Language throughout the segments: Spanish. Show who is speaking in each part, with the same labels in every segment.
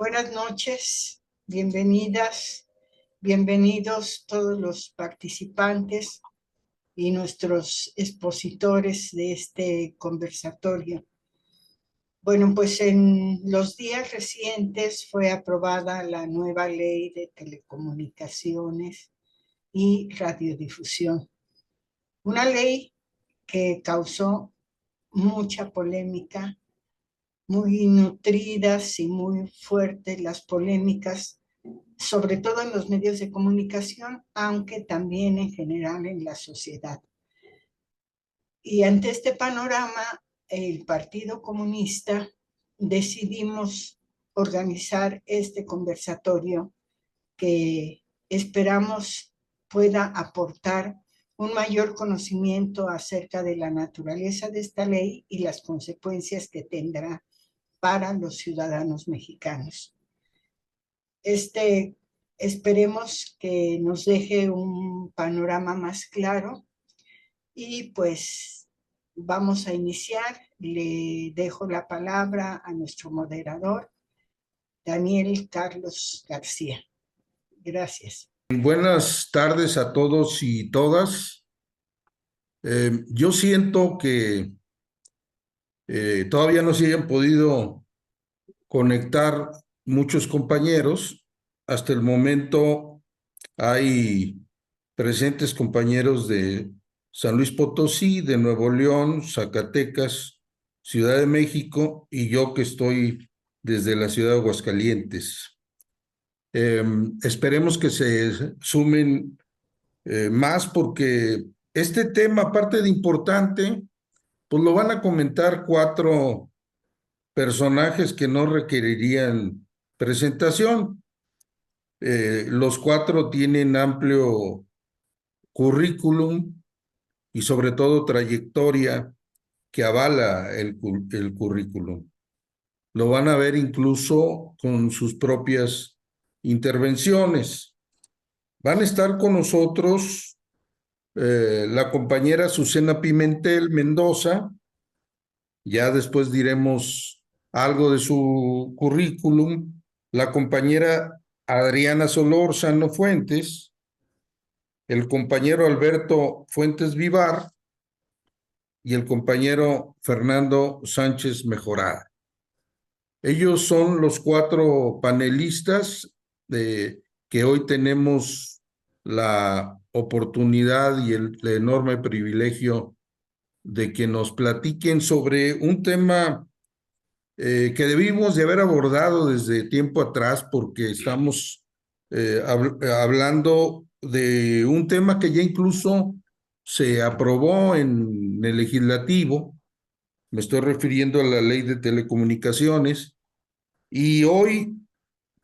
Speaker 1: Buenas noches, bienvenidas, bienvenidos todos los participantes y nuestros expositores de este conversatorio. Bueno, pues en los días recientes fue aprobada la nueva ley de telecomunicaciones y radiodifusión. Una ley que causó mucha polémica, muy nutridas y muy fuertes las polémicas, sobre todo en los medios de comunicación, aunque también en general en la sociedad. Y ante este panorama, el Partido Comunista decidimos organizar este conversatorio que esperamos pueda aportar un mayor conocimiento acerca de la naturaleza de esta ley y las consecuencias que tendrá para los ciudadanos mexicanos. Esperemos que nos deje un panorama más claro y pues vamos a iniciar. Le dejo la palabra a nuestro moderador, Daniel Carlos García. Gracias.
Speaker 2: Buenas tardes a todos y todas. Yo siento que todavía no se hayan podido conectar muchos compañeros. Hasta el momento hay presentes compañeros de San Luis Potosí, de Nuevo León, Zacatecas, Ciudad de México y yo que estoy desde la ciudad de Aguascalientes. Esperemos que se sumen más porque este tema, aparte de importante, pues lo van a comentar 4 personajes que no requerirían presentación. Los 4 tienen amplio currículum y sobre todo trayectoria que avala el currículum. Lo van a ver incluso con sus propias intervenciones. Van a estar con nosotros la compañera Susana Pimentel Mendoza, ya después diremos algo de su currículum, la compañera Adriana Solórzano Fuentes, el compañero Alberto Fuentes Vivar y el compañero Fernando Sánchez Mejorada. Ellos son los 4 panelistas que hoy tenemos la oportunidad y el enorme privilegio de que nos platiquen sobre un tema que debimos de haber abordado desde tiempo atrás porque estamos hablando de un tema que ya incluso se aprobó en el legislativo. Me estoy refiriendo a la ley de telecomunicaciones y hoy,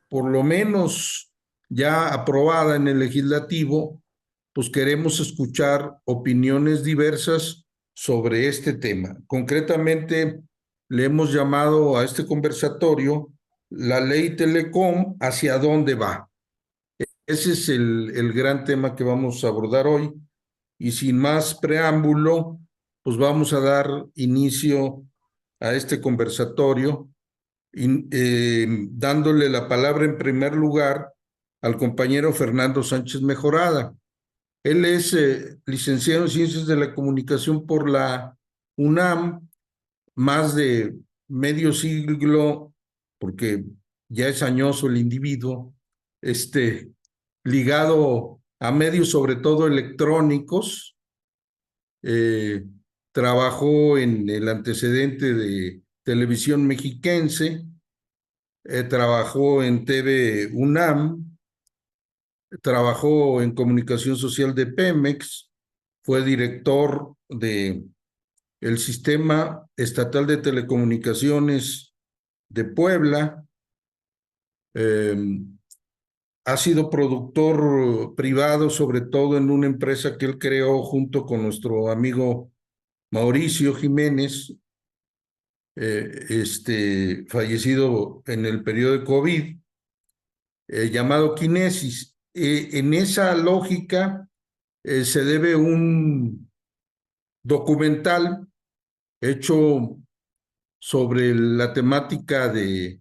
Speaker 2: por lo menos ya aprobada en el legislativo, pues queremos escuchar opiniones diversas sobre este tema. Concretamente, le hemos llamado a este conversatorio la ley Telecom, ¿hacia dónde va? Ese es el gran tema que vamos a abordar hoy. Y sin más preámbulo, pues vamos a dar inicio a este conversatorio, dándole la palabra en primer lugar al compañero Fernando Sánchez Mejorada. Él es licenciado en Ciencias de la Comunicación por la UNAM, más de medio siglo, porque ya es añoso el individuo, ligado a medios sobre todo electrónicos. Trabajó en el antecedente de Televisión Mexiquense, trabajó en TV UNAM, trabajó en Comunicación Social de Pemex, fue director de el Sistema Estatal de Telecomunicaciones de Puebla, ha sido productor privado, sobre todo en una empresa que él creó junto con nuestro amigo Mauricio Jiménez, fallecido en el periodo de COVID, llamado Kinesis. En esa lógica se debe un documental hecho sobre la temática de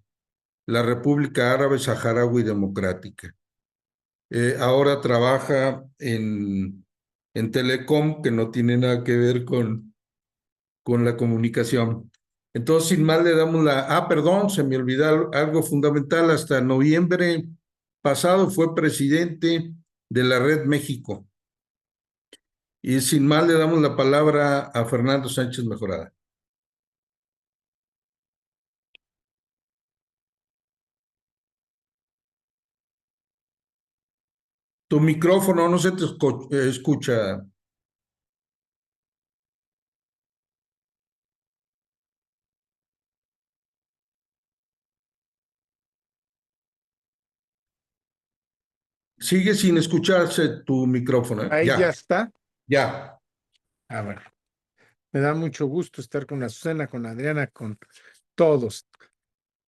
Speaker 2: la República Árabe Saharaui Democrática. Ahora trabaja en Telecom, que no tiene nada que ver con la comunicación. Entonces, sin más, le damos perdón, se me olvidó algo fundamental. Hasta noviembre pasado fue presidente de la Red México. Y sin más, le damos la palabra a Fernando Sánchez Mejorada. Tu micrófono no se te escucha. Sigue sin escucharse tu micrófono.
Speaker 3: Ahí ya
Speaker 2: Ya,
Speaker 3: está.
Speaker 2: ya.
Speaker 3: Bueno, me da mucho gusto estar con Azucena, con Adriana, con todos.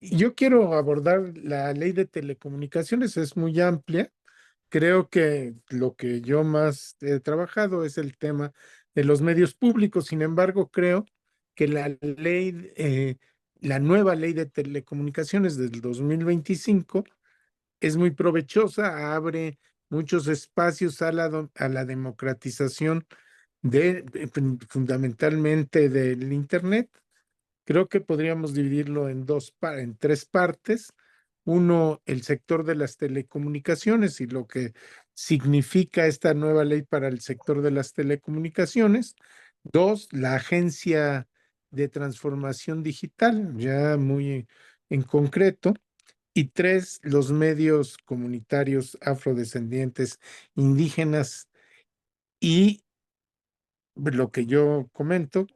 Speaker 3: Yo quiero abordar la ley de telecomunicaciones, es muy amplia. Creo que lo que yo más he trabajado es el tema de los medios públicos. Sin embargo, creo que la nueva ley de telecomunicaciones del 2025 es muy provechosa, abre muchos espacios a la democratización fundamentalmente del Internet. Creo que podríamos dividirlo en tres partes. Uno, el sector de las telecomunicaciones y lo que significa esta nueva ley para el sector de las telecomunicaciones. Dos, la Agencia de Transformación Digital, ya muy en concreto. Y tres, los medios comunitarios afrodescendientes, indígenas y lo que yo comento,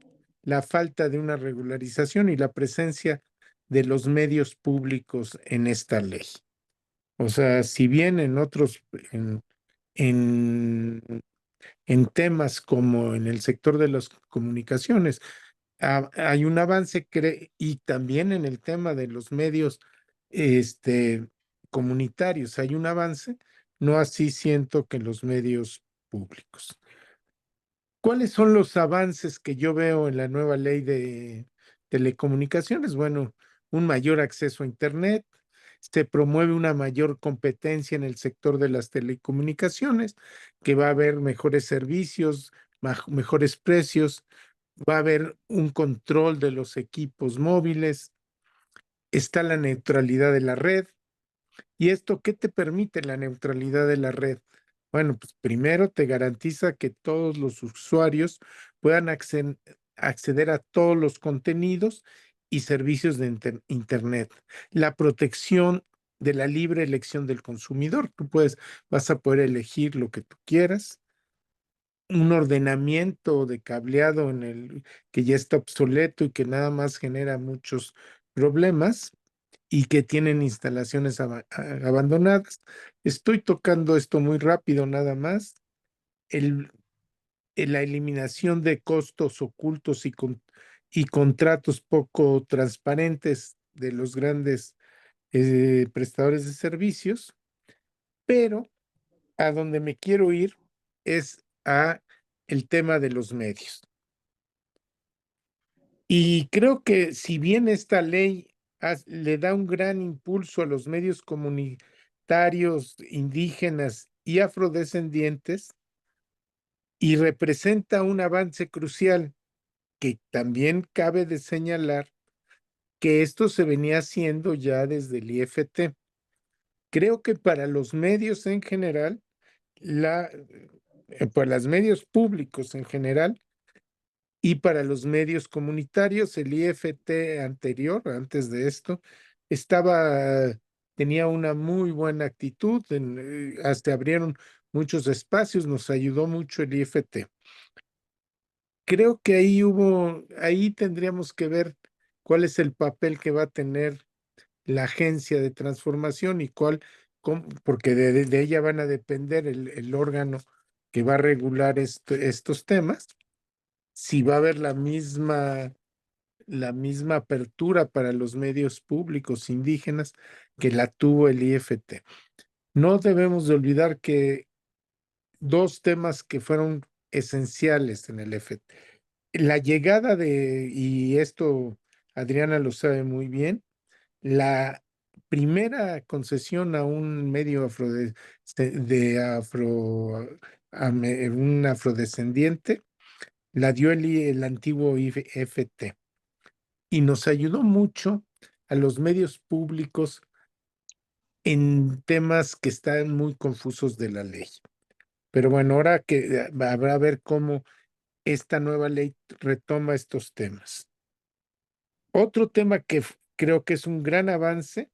Speaker 3: la falta de una regularización y la presencia de los medios públicos en esta ley. O sea, si bien en, en temas como en el sector de las comunicaciones hay un avance y también en el tema de los medios comunitarios hay un avance, no así siento que en los medios públicos. ¿Cuáles son los avances que yo veo en la nueva ley de telecomunicaciones? Bueno, un mayor acceso a Internet, se promueve una mayor competencia en el sector de las telecomunicaciones, que va a haber mejores servicios, mejores precios, va a haber un control de los equipos móviles, está la neutralidad de la red. ¿Y esto qué te permite la neutralidad de la red? Bueno, pues primero te garantiza que todos los usuarios puedan acceder a todos los contenidos y servicios de Internet. La protección de la libre elección del consumidor. Vas a poder elegir lo que tú quieras. Un ordenamiento de cableado que ya está obsoleto y que nada más genera muchos problemas y que tienen instalaciones abandonadas. Estoy tocando esto muy rápido nada más. La eliminación de costos ocultos y contratos poco transparentes de los grandes prestadores de servicios, pero a donde me quiero ir es a el tema de los medios. Y creo que si bien esta ley le da un gran impulso a los medios comunitarios, indígenas y afrodescendientes, y representa un avance crucial que también cabe de señalar que esto se venía haciendo ya desde el IFT. Creo que para los medios en general, para los medios públicos en general, y para los medios comunitarios, el IFT anterior, antes de esto, tenía una muy buena actitud, hasta abrieron muchos espacios, nos ayudó mucho el IFT. Creo que ahí tendríamos que ver cuál es el papel que va a tener la agencia de transformación y porque de ella van a depender el órgano que va a regular estos temas, si va a haber la misma apertura para los medios públicos indígenas que la tuvo el IFT. No debemos de olvidar que dos temas que fueron esenciales en el IFT. La llegada y esto Adriana lo sabe muy bien, la primera concesión a un medio un afrodescendiente la dio el antiguo FT y nos ayudó mucho a los medios públicos en temas que están muy confusos de la ley. Pero bueno, ahora que habrá a ver cómo esta nueva ley retoma estos temas. Otro tema que creo que es un gran avance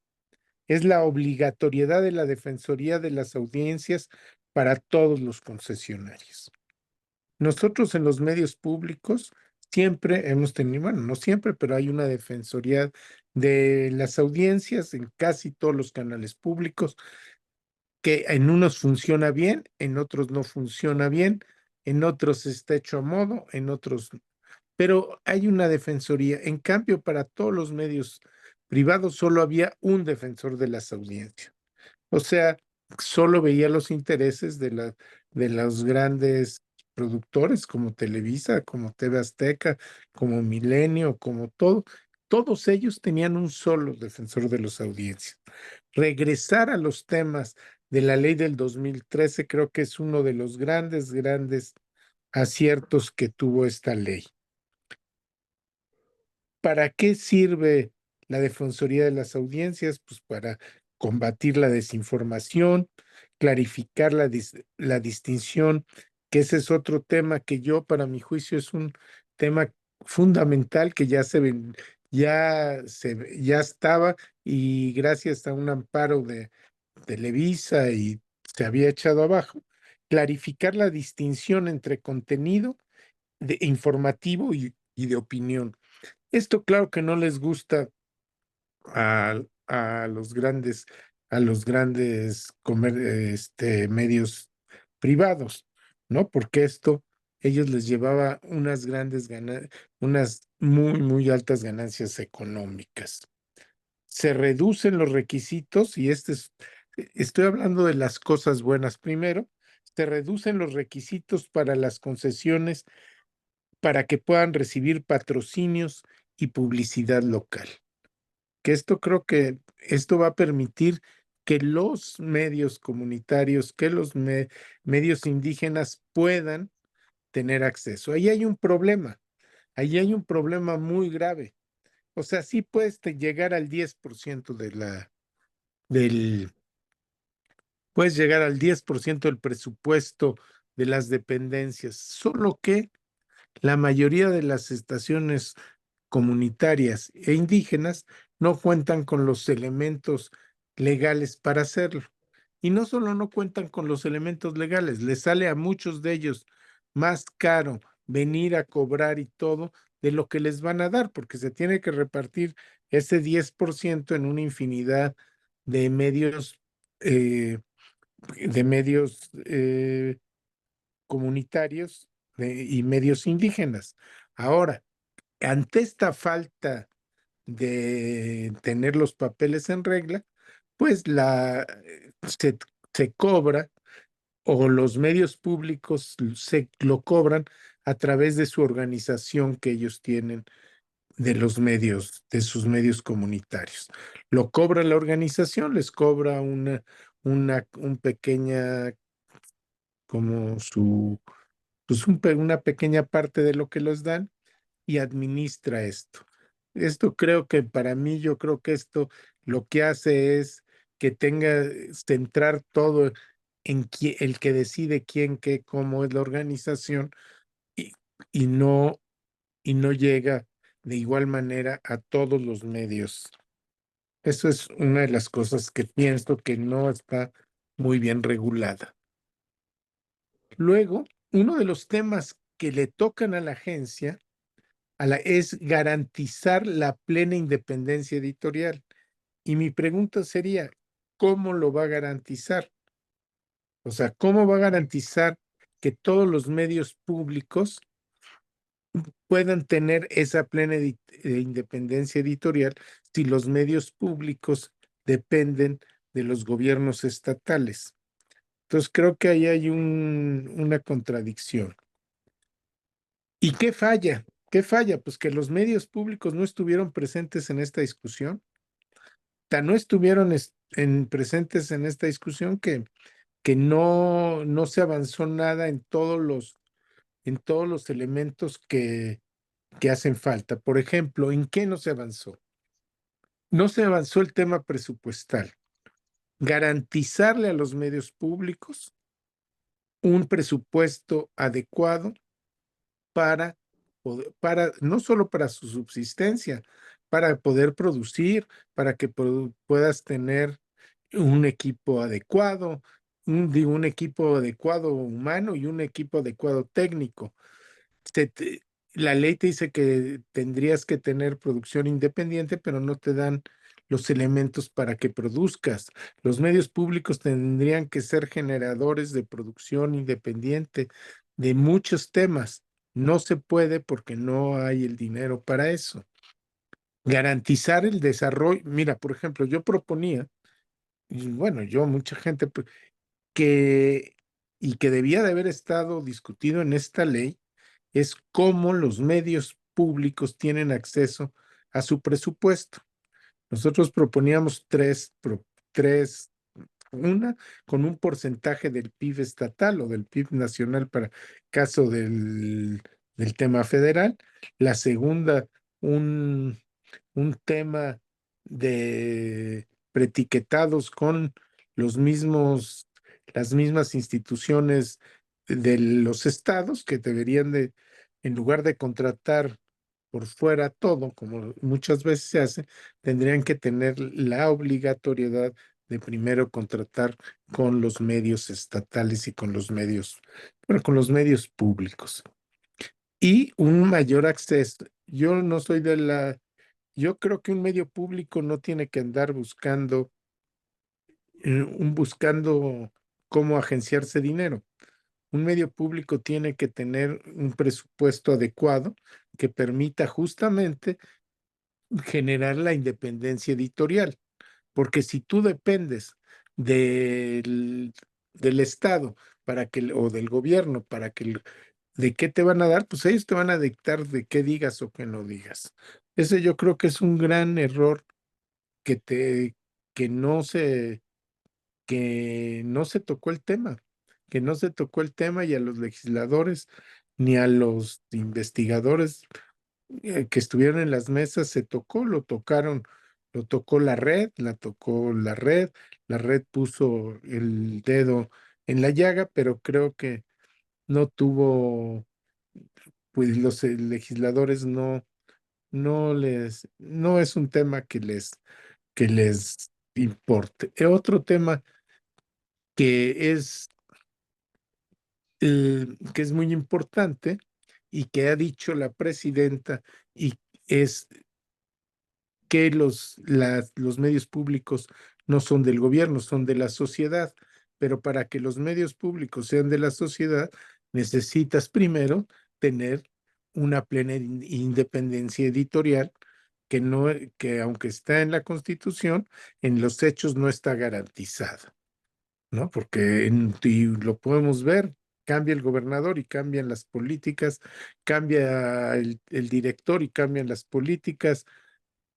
Speaker 3: es la obligatoriedad de la Defensoría de las Audiencias para todos los concesionarios. Nosotros en los medios públicos siempre hemos tenido, bueno, no siempre, pero hay una defensoría de las audiencias en casi todos los canales públicos, que en unos funciona bien, en otros no funciona bien, en otros está hecho a modo, en otros no. Pero hay una defensoría. En cambio, para todos los medios privados solo había un defensor de las audiencias. O sea, solo veía los intereses de los grandes productores como Televisa, como TV Azteca, como Milenio, como todo. Todos ellos tenían un solo defensor de las audiencias. Regresar a los temas de la ley del 2013 creo que es uno de los grandes, grandes aciertos que tuvo esta ley. ¿Para qué sirve la Defensoría de las Audiencias? Pues para combatir la desinformación, clarificar la distinción, que ese es otro tema que yo, para mi juicio, es un tema fundamental que ya estaba y gracias a un amparo de Televisa y se había echado abajo, clarificar la distinción entre contenido informativo y de opinión. Esto claro que no les gusta a, a los grandes, a los grandes medios privados, ¿no? Porque esto ellos les llevaba unas muy, muy altas ganancias económicas. Se reducen los requisitos y estoy hablando de las cosas buenas primero, se reducen los requisitos para las concesiones para que puedan recibir patrocinios y publicidad local. Que esto creo que esto va a permitir que los medios comunitarios, que los medios indígenas puedan tener acceso. Ahí hay un problema muy grave. O sea, sí puedes llegar al 10% del, puedes llegar al 10% del presupuesto de las dependencias, solo que la mayoría de las estaciones comunitarias e indígenas no cuentan con los elementos legales para hacerlo. Y no solo no cuentan con los elementos legales, les sale a muchos de ellos más caro venir a cobrar y todo de lo que les van a dar, porque se tiene que repartir ese 10% en una infinidad de medios, eh, de medios comunitarios y medios indígenas. Ahora, ante esta falta de tener los papeles en regla, pues se, se cobra o los medios públicos se lo cobran a través de su organización que ellos tienen de los medios, de sus medios comunitarios. Lo cobra la organización, les cobra un pequeña, como una pequeña parte de lo que les dan y administra esto. Esto creo que para mí, yo creo que esto lo que hace es que tenga, centrar todo en el que decide quién, qué, cómo es la organización y, y no, y no llega de igual manera a todos los medios. Eso es una de las cosas que pienso que no está muy bien regulada. Luego, uno de los temas que le tocan a la agencia es garantizar la plena independencia editorial. Y mi pregunta sería, ¿cómo lo va a garantizar? O sea, ¿cómo va a garantizar que todos los medios públicos puedan tener esa plena independencia editorial si los medios públicos dependen de los gobiernos estatales? Entonces, creo que ahí hay una contradicción. ¿Y qué falla? ¿Qué falla? Pues que los medios públicos no estuvieron presentes en esta discusión. tan no estuvieron presentes en esta discusión que no se avanzó nada en todos los elementos que hacen falta. Por ejemplo, ¿en qué no se avanzó? No se avanzó el tema presupuestal. Garantizarle a los medios públicos un presupuesto adecuado para, no solo para su subsistencia, para poder producir, para que puedas tener un equipo adecuado, un equipo adecuado humano y un equipo adecuado técnico. se te- la ley te dice que tendrías que tener producción independiente, pero no te dan los elementos para que produzcas. Los medios públicos tendrían que ser generadores de producción independiente de muchos temas. No se puede porque no hay el dinero para eso. Garantizar el desarrollo. Mira, por ejemplo, yo proponía, y bueno, mucha gente, que, y que debía de haber estado discutido en esta ley, es cómo los medios públicos tienen acceso a su presupuesto. Nosotros proponíamos tres, una con un porcentaje del PIB estatal o del PIB nacional para caso del tema federal. La segunda, un, un tema de preetiquetados con los mismos, las mismas instituciones de los estados que deberían de, en lugar de contratar por fuera todo, como muchas veces se hace, tendrían que tener la obligatoriedad de primero contratar con los medios estatales y con los medios, bueno, con los medios públicos. Y un mayor acceso. Yo no soy de yo creo que un medio público no tiene que andar buscando cómo agenciarse dinero. Un medio público tiene que tener un presupuesto adecuado que permita justamente generar la independencia editorial. Porque si tú dependes del, del Estado o del gobierno de qué te van a dar, pues ellos te van a dictar de qué digas o qué no digas. Ese yo creo que es un gran error que te, que no se, que no se tocó el tema, que no se tocó el tema y a los legisladores ni a los investigadores que estuvieron en las mesas se tocó, lo tocó la red puso el dedo en la llaga, pero creo que no tuvo, pues los legisladores no es un tema que les importe. Otro tema que que es muy importante y que ha dicho la presidenta y es que los medios públicos no son del gobierno, son de la sociedad, pero para que los medios públicos sean de la sociedad, necesitas primero tener una plena independencia editorial que no, que aunque está en la Constitución, en los hechos no está garantizada, ¿no? Porque y lo podemos ver, cambia el gobernador y cambian las políticas, cambia el director y cambian las políticas.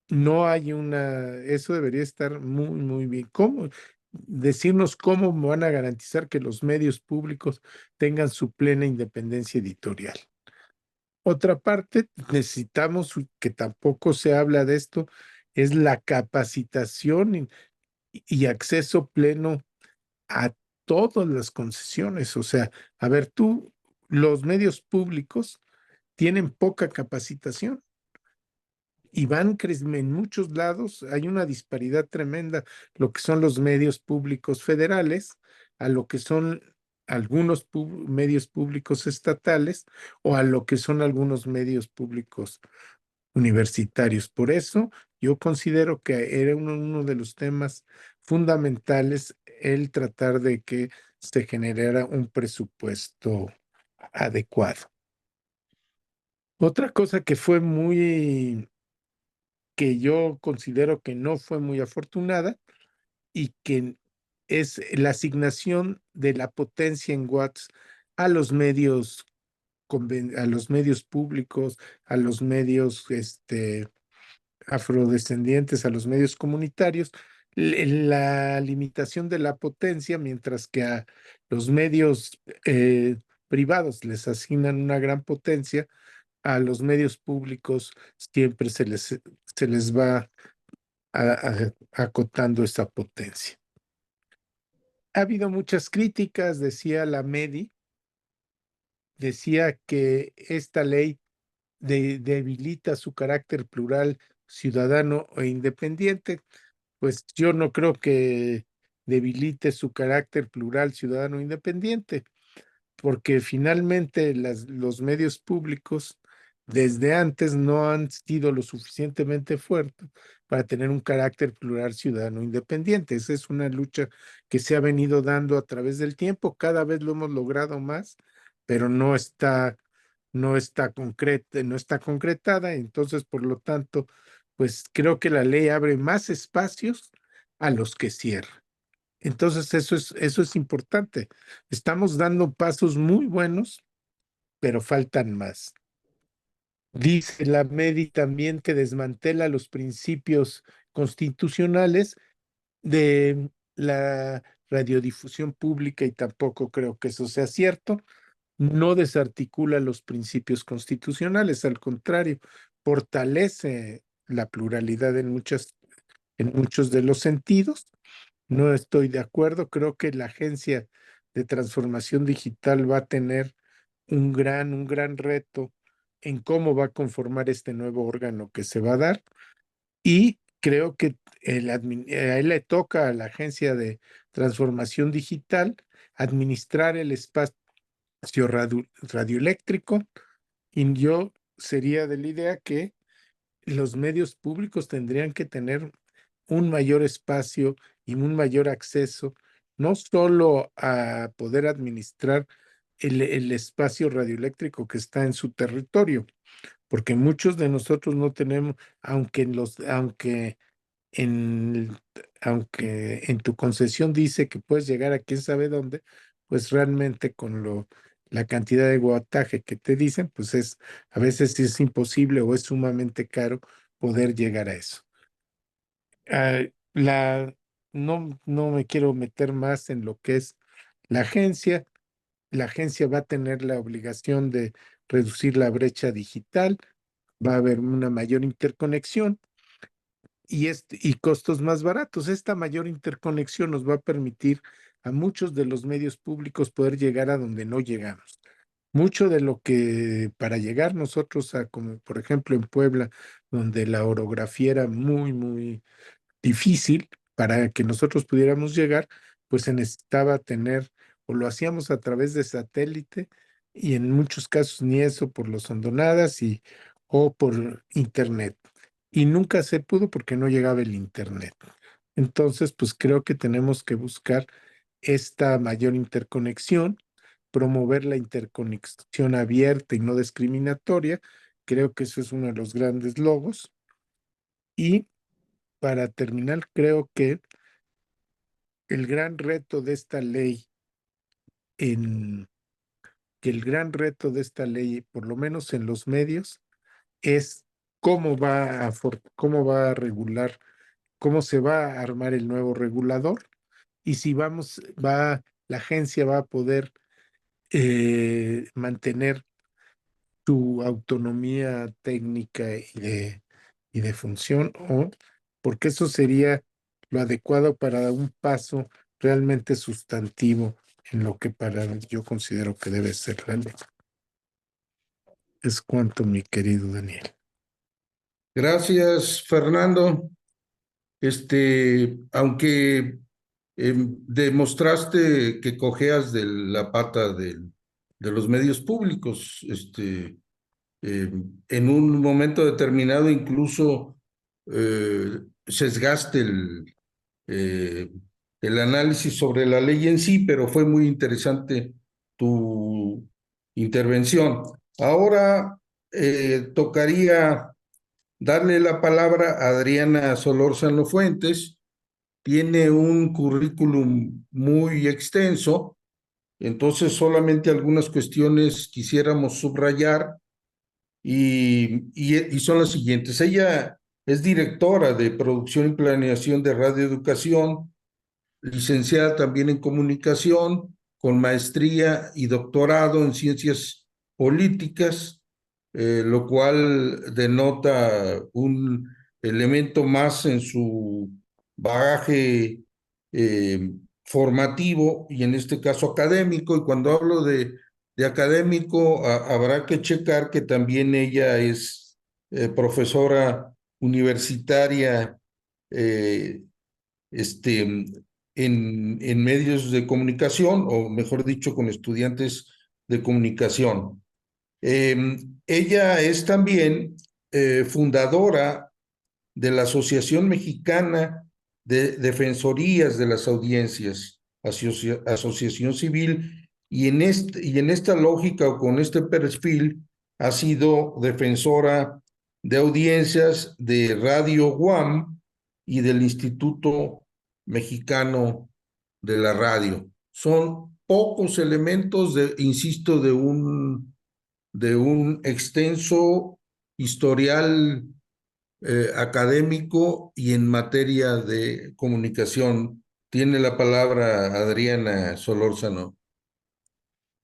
Speaker 3: No hay eso debería estar muy, muy bien. ¿Cómo? Decirnos cómo van a garantizar que los medios públicos tengan su plena independencia editorial. Otra parte, necesitamos, que tampoco se habla de esto, es la capacitación y acceso pleno a todas las concesiones. O sea, a ver, los medios públicos tienen poca capacitación y en muchos lados hay una disparidad tremenda, lo que son los medios públicos federales, a lo que son algunos medios públicos estatales o a lo que son algunos medios públicos universitarios. Por eso yo considero que era uno de los temas fundamentales el tratar de que se generara un presupuesto adecuado. Otra cosa que yo considero que no fue muy afortunada y que es la asignación de la potencia en watts a los medios, a los medios públicos, a los medios afrodescendientes a los medios comunitarios, la limitación de la potencia, mientras que a los medios privados les asignan una gran potencia, a los medios públicos siempre se les va acotando esa potencia. Ha habido muchas críticas, decía la MEDI, decía que esta ley debilita su carácter plural, ciudadano e independiente. Pues yo no creo que debilite su carácter plural, ciudadano e independiente, porque finalmente los medios públicos desde antes no han sido lo suficientemente fuertes para tener un carácter plural, ciudadano e independiente. Esa es una lucha que se ha venido dando a través del tiempo. Cada vez lo hemos logrado más, pero no está concreta, no está concretada. Entonces, por lo tanto, pues creo que la ley abre más espacios a los que cierra. Entonces, eso es importante. Estamos dando pasos muy buenos, pero faltan más. Dice la MEDI también que desmantela los principios constitucionales de la radiodifusión pública y tampoco creo que eso sea cierto. No desarticula los principios constitucionales, al contrario, fortalece la pluralidad en muchos de los sentidos. No estoy de acuerdo. Creo que la Agencia de Transformación Digital va a tener un gran reto en cómo va a conformar este nuevo órgano que se va a dar. Y creo que a él le toca a la Agencia de Transformación Digital administrar el espacio radioeléctrico, y yo sería de la idea que los medios públicos tendrían que tener un mayor espacio y un mayor acceso, no solo a poder administrar el espacio radioeléctrico que está en su territorio, porque muchos de nosotros no tenemos, en, aunque en tu concesión dice que puedes llegar a quién sabe dónde, pues realmente la cantidad de guataje que te dicen, pues a veces es imposible o es sumamente caro poder llegar a eso. Ah, no me quiero meter más en lo que es la agencia. La agencia va a tener la obligación de reducir la brecha digital, va a haber una mayor interconexión y costos más baratos. Esta mayor interconexión nos va a permitir a muchos de los medios públicos poder llegar a donde no llegamos. Mucho de lo que para llegar nosotros como por ejemplo en Puebla, donde la orografía era muy difícil para que nosotros pudiéramos llegar, pues se necesitaba tener, o lo hacíamos a través de satélite, y en muchos casos ni eso por los hondonadas o por internet. Y nunca se pudo porque no llegaba el internet. Entonces, pues creo que tenemos que buscar esta mayor interconexión, promover la interconexión abierta y no discriminatoria. Creo que eso es uno de los grandes logos. Y para terminar, creo que el gran reto de esta ley, por lo menos en los medios, es cómo va a regular, cómo se va a armar el nuevo regulador y si la agencia va a poder mantener tu autonomía técnica y de función, porque eso sería lo adecuado para un paso realmente sustantivo en lo que yo considero que debe ser la ley. Es cuanto, mi querido Daniel.
Speaker 2: Gracias, Fernando. Aunque demostraste que cojeas de la pata de los medios públicos, en un momento determinado incluso sesgaste el análisis sobre la ley en sí, pero fue muy interesante tu intervención. Ahora tocaría darle la palabra a Adriana Solórzano Fuentes. Tiene un currículum muy extenso, entonces solamente algunas cuestiones quisiéramos subrayar y son las siguientes. Ella es directora de producción y planeación de radioeducación, licenciada también en comunicación, con maestría y doctorado en ciencias políticas, lo cual denota un elemento más en su bagaje formativo y en este caso académico. Y cuando hablo de académico, habrá que checar que también ella es profesora universitaria este, en medios de comunicación, o mejor dicho, con estudiantes de comunicación. Ella es también fundadora de la Asociación Mexicana de Defensorías de las Audiencias, Asociación Civil, y en esta lógica o con este perfil ha sido defensora de audiencias de Radio UAM y del Instituto Mexicano de la Radio. Son pocos elementos, insisto, de un extenso historial académico y en materia de comunicación. Tiene la palabra Adriana Solórzano.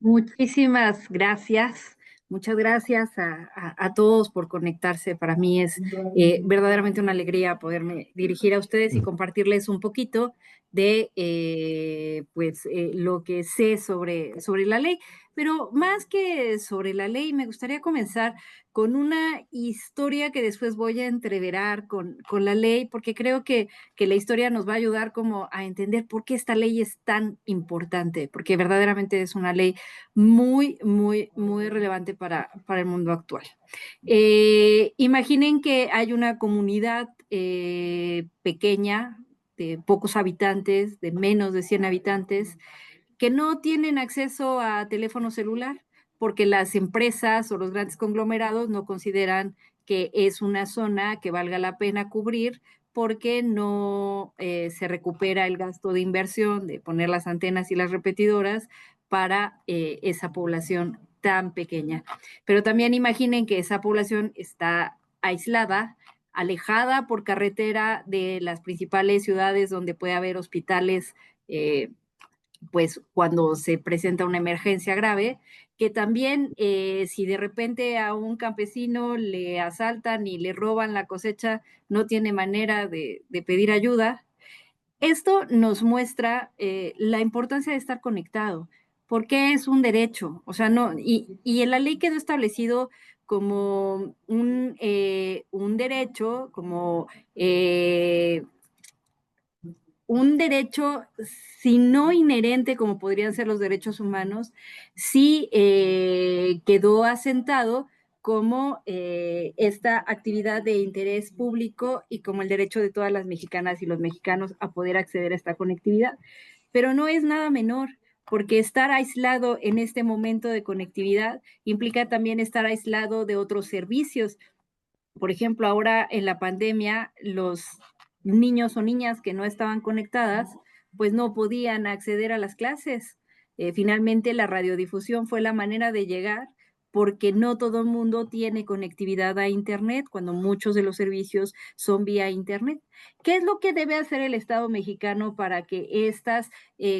Speaker 4: Muchísimas gracias. Muchas gracias a todos por conectarse. Para mí es verdaderamente una alegría poderme dirigir a ustedes y compartirles un poquito de lo que sé sobre la ley. Pero más que sobre la ley, me gustaría comenzar con una historia que después voy a entreverar con la ley, porque creo que la historia nos va a ayudar como a entender por qué esta ley es tan importante, porque verdaderamente es una ley muy, muy, muy relevante para el mundo actual. Imaginen que hay una comunidad pequeña, de pocos habitantes, de menos de 100 habitantes, que no tienen acceso a teléfono celular porque las empresas o los grandes conglomerados no consideran que es una zona que valga la pena cubrir porque no se recupera el gasto de inversión de poner las antenas y las repetidoras para esa población tan pequeña. Pero también imaginen que esa población está aislada, alejada por carretera de las principales ciudades donde puede haber hospitales, pues cuando se presenta una emergencia grave, que también si de repente a un campesino le asaltan y le roban la cosecha, no tiene manera de pedir ayuda. Esto nos muestra la importancia de estar conectado, porque es un derecho, o sea, no, y en la ley quedó establecido como un derecho, como un derecho, si no inherente, como podrían ser los derechos humanos, sí quedó asentado como esta actividad de interés público y como el derecho de todas las mexicanas y los mexicanos a poder acceder a esta conectividad. Pero no es nada menor, porque estar aislado en este momento de conectividad implica también estar aislado de otros servicios. Por ejemplo, ahora en la pandemia, los niños o niñas que no estaban conectadas, pues no podían acceder a las clases. Finalmente, la radiodifusión fue la manera de llegar porque no todo el mundo tiene conectividad a Internet, cuando muchos de los servicios son vía Internet. ¿Qué es lo que debe hacer el Estado mexicano para que estas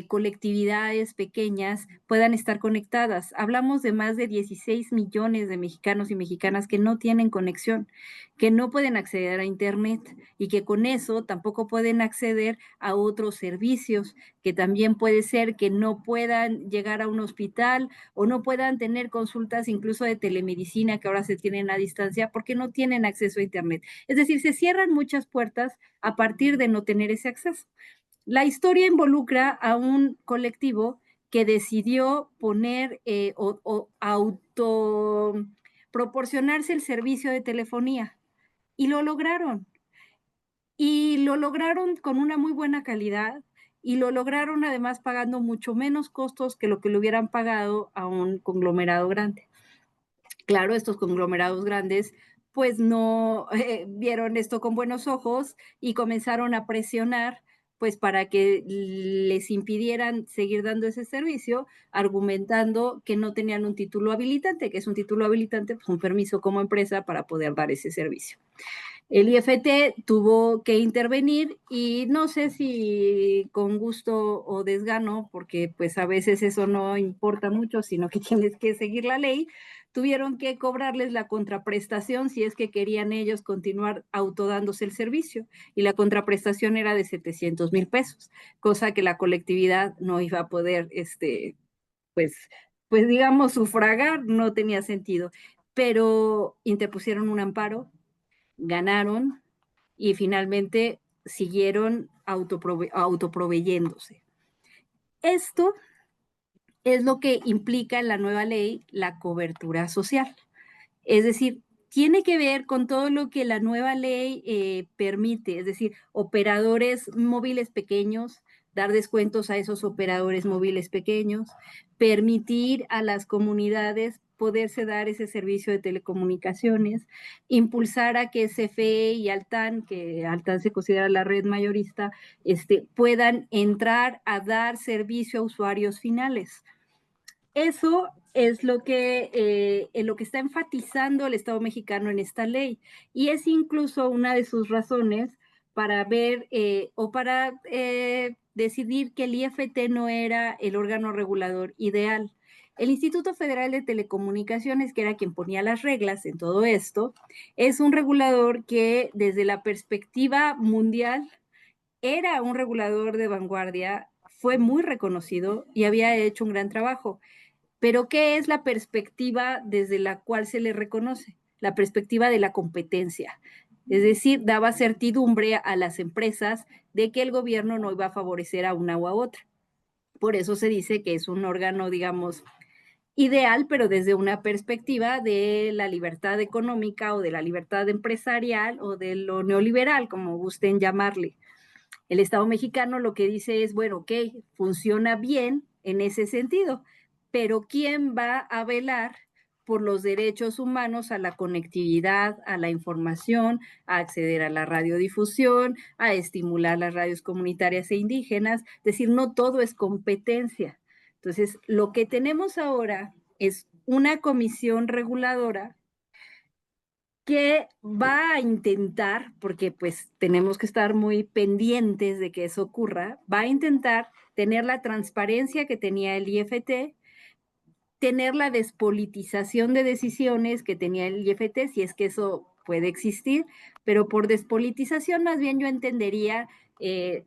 Speaker 4: colectividades pequeñas puedan estar conectadas? Hablamos de más de 16 millones de mexicanos y mexicanas que no tienen conexión, que no pueden acceder a Internet y que con eso tampoco pueden acceder a otros servicios, que también puede ser que no puedan llegar a un hospital o no puedan tener consultas incluso de telemedicina que ahora se tienen a distancia porque no tienen acceso a Internet. Es decir, se cierran muchas puertas a partir de no tener ese acceso. La historia involucra a un colectivo que decidió poner o auto proporcionarse el servicio de telefonía y lo lograron. Y lo lograron con una muy buena calidad y lo lograron además pagando mucho menos costos que lo que le hubieran pagado a un conglomerado grande. Claro, estos conglomerados grandes pues no vieron esto con buenos ojos y comenzaron a presionar pues para que les impidieran seguir dando ese servicio, argumentando que no tenían un título habilitante, que es un título habilitante, pues un permiso como empresa para poder dar ese servicio. El IFT tuvo que intervenir y no sé si con gusto o desgano, porque pues a veces eso no importa mucho, sino que tienes que seguir la ley, tuvieron que cobrarles la contraprestación si es que querían ellos continuar autodándose el servicio. Y la contraprestación era de 700,000 pesos, cosa que la colectividad no iba a poder, pues, pues digamos, sufragar, no tenía sentido. Pero interpusieron un amparo, ganaron y finalmente siguieron autoproveyéndose. Esto es lo que implica en la nueva ley la cobertura social. Es decir, tiene que ver con todo lo que la nueva ley permite, es decir, operadores móviles pequeños, dar descuentos a esos operadores móviles pequeños, permitir a las comunidades poderse dar ese servicio de telecomunicaciones, impulsar a que CFE y Altán, que Altán se considera la red mayorista, puedan entrar a dar servicio a usuarios finales. Eso es lo que está enfatizando el Estado mexicano en esta ley, y es incluso una de sus razones para ver o para decidir que el IFT no era el órgano regulador ideal. El Instituto Federal de Telecomunicaciones, que era quien ponía las reglas en todo esto, es un regulador que desde la perspectiva mundial era un regulador de vanguardia, fue muy reconocido y había hecho un gran trabajo. Pero ¿qué es la perspectiva desde la cual se le reconoce? La perspectiva de la competencia. Es decir, daba certidumbre a las empresas de que el gobierno no iba a favorecer a una u a otra. Por eso se dice que es un órgano, digamos, ideal, pero desde una perspectiva de la libertad económica o de la libertad empresarial o de lo neoliberal, como gusten llamarle. El Estado mexicano lo que dice es, bueno, ok, funciona bien en ese sentido, pero ¿quién va a velar por los derechos humanos a la conectividad, a la información, a acceder a la radiodifusión, a estimular las radios comunitarias e indígenas? Es decir, no todo es competencia. Entonces, lo que tenemos ahora es una comisión reguladora que va a intentar, porque pues tenemos que estar muy pendientes de que eso ocurra, va a intentar tener la transparencia que tenía el IFT, tener la despolitización de decisiones que tenía el IFT, si es que eso puede existir, pero por despolitización más bien yo entendería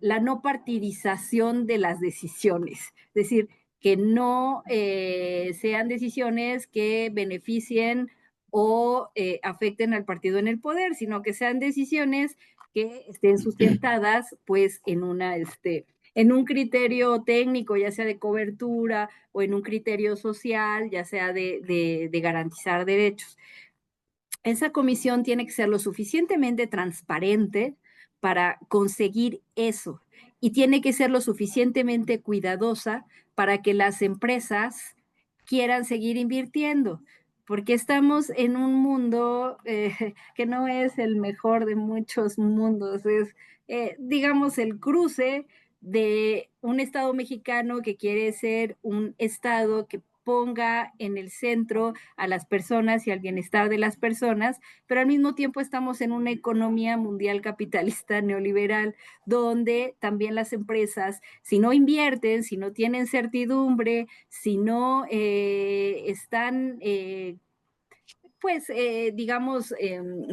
Speaker 4: la no partidización de las decisiones, es decir, que no sean decisiones que beneficien o afecten al partido en el poder, sino que sean decisiones que estén sustentadas pues en un criterio técnico, ya sea de cobertura o en un criterio social, ya sea de garantizar derechos. Esa comisión tiene que ser lo suficientemente transparente para conseguir eso y tiene que ser lo suficientemente cuidadosa para que las empresas quieran seguir invirtiendo, porque estamos en un mundo que no es el mejor de muchos mundos, es, digamos, el cruce de un Estado mexicano que quiere ser un Estado que ponga en el centro a las personas y al bienestar de las personas, pero al mismo tiempo estamos en una economía mundial capitalista neoliberal, donde también las empresas, si no invierten, si no tienen certidumbre, si no están pues, digamos,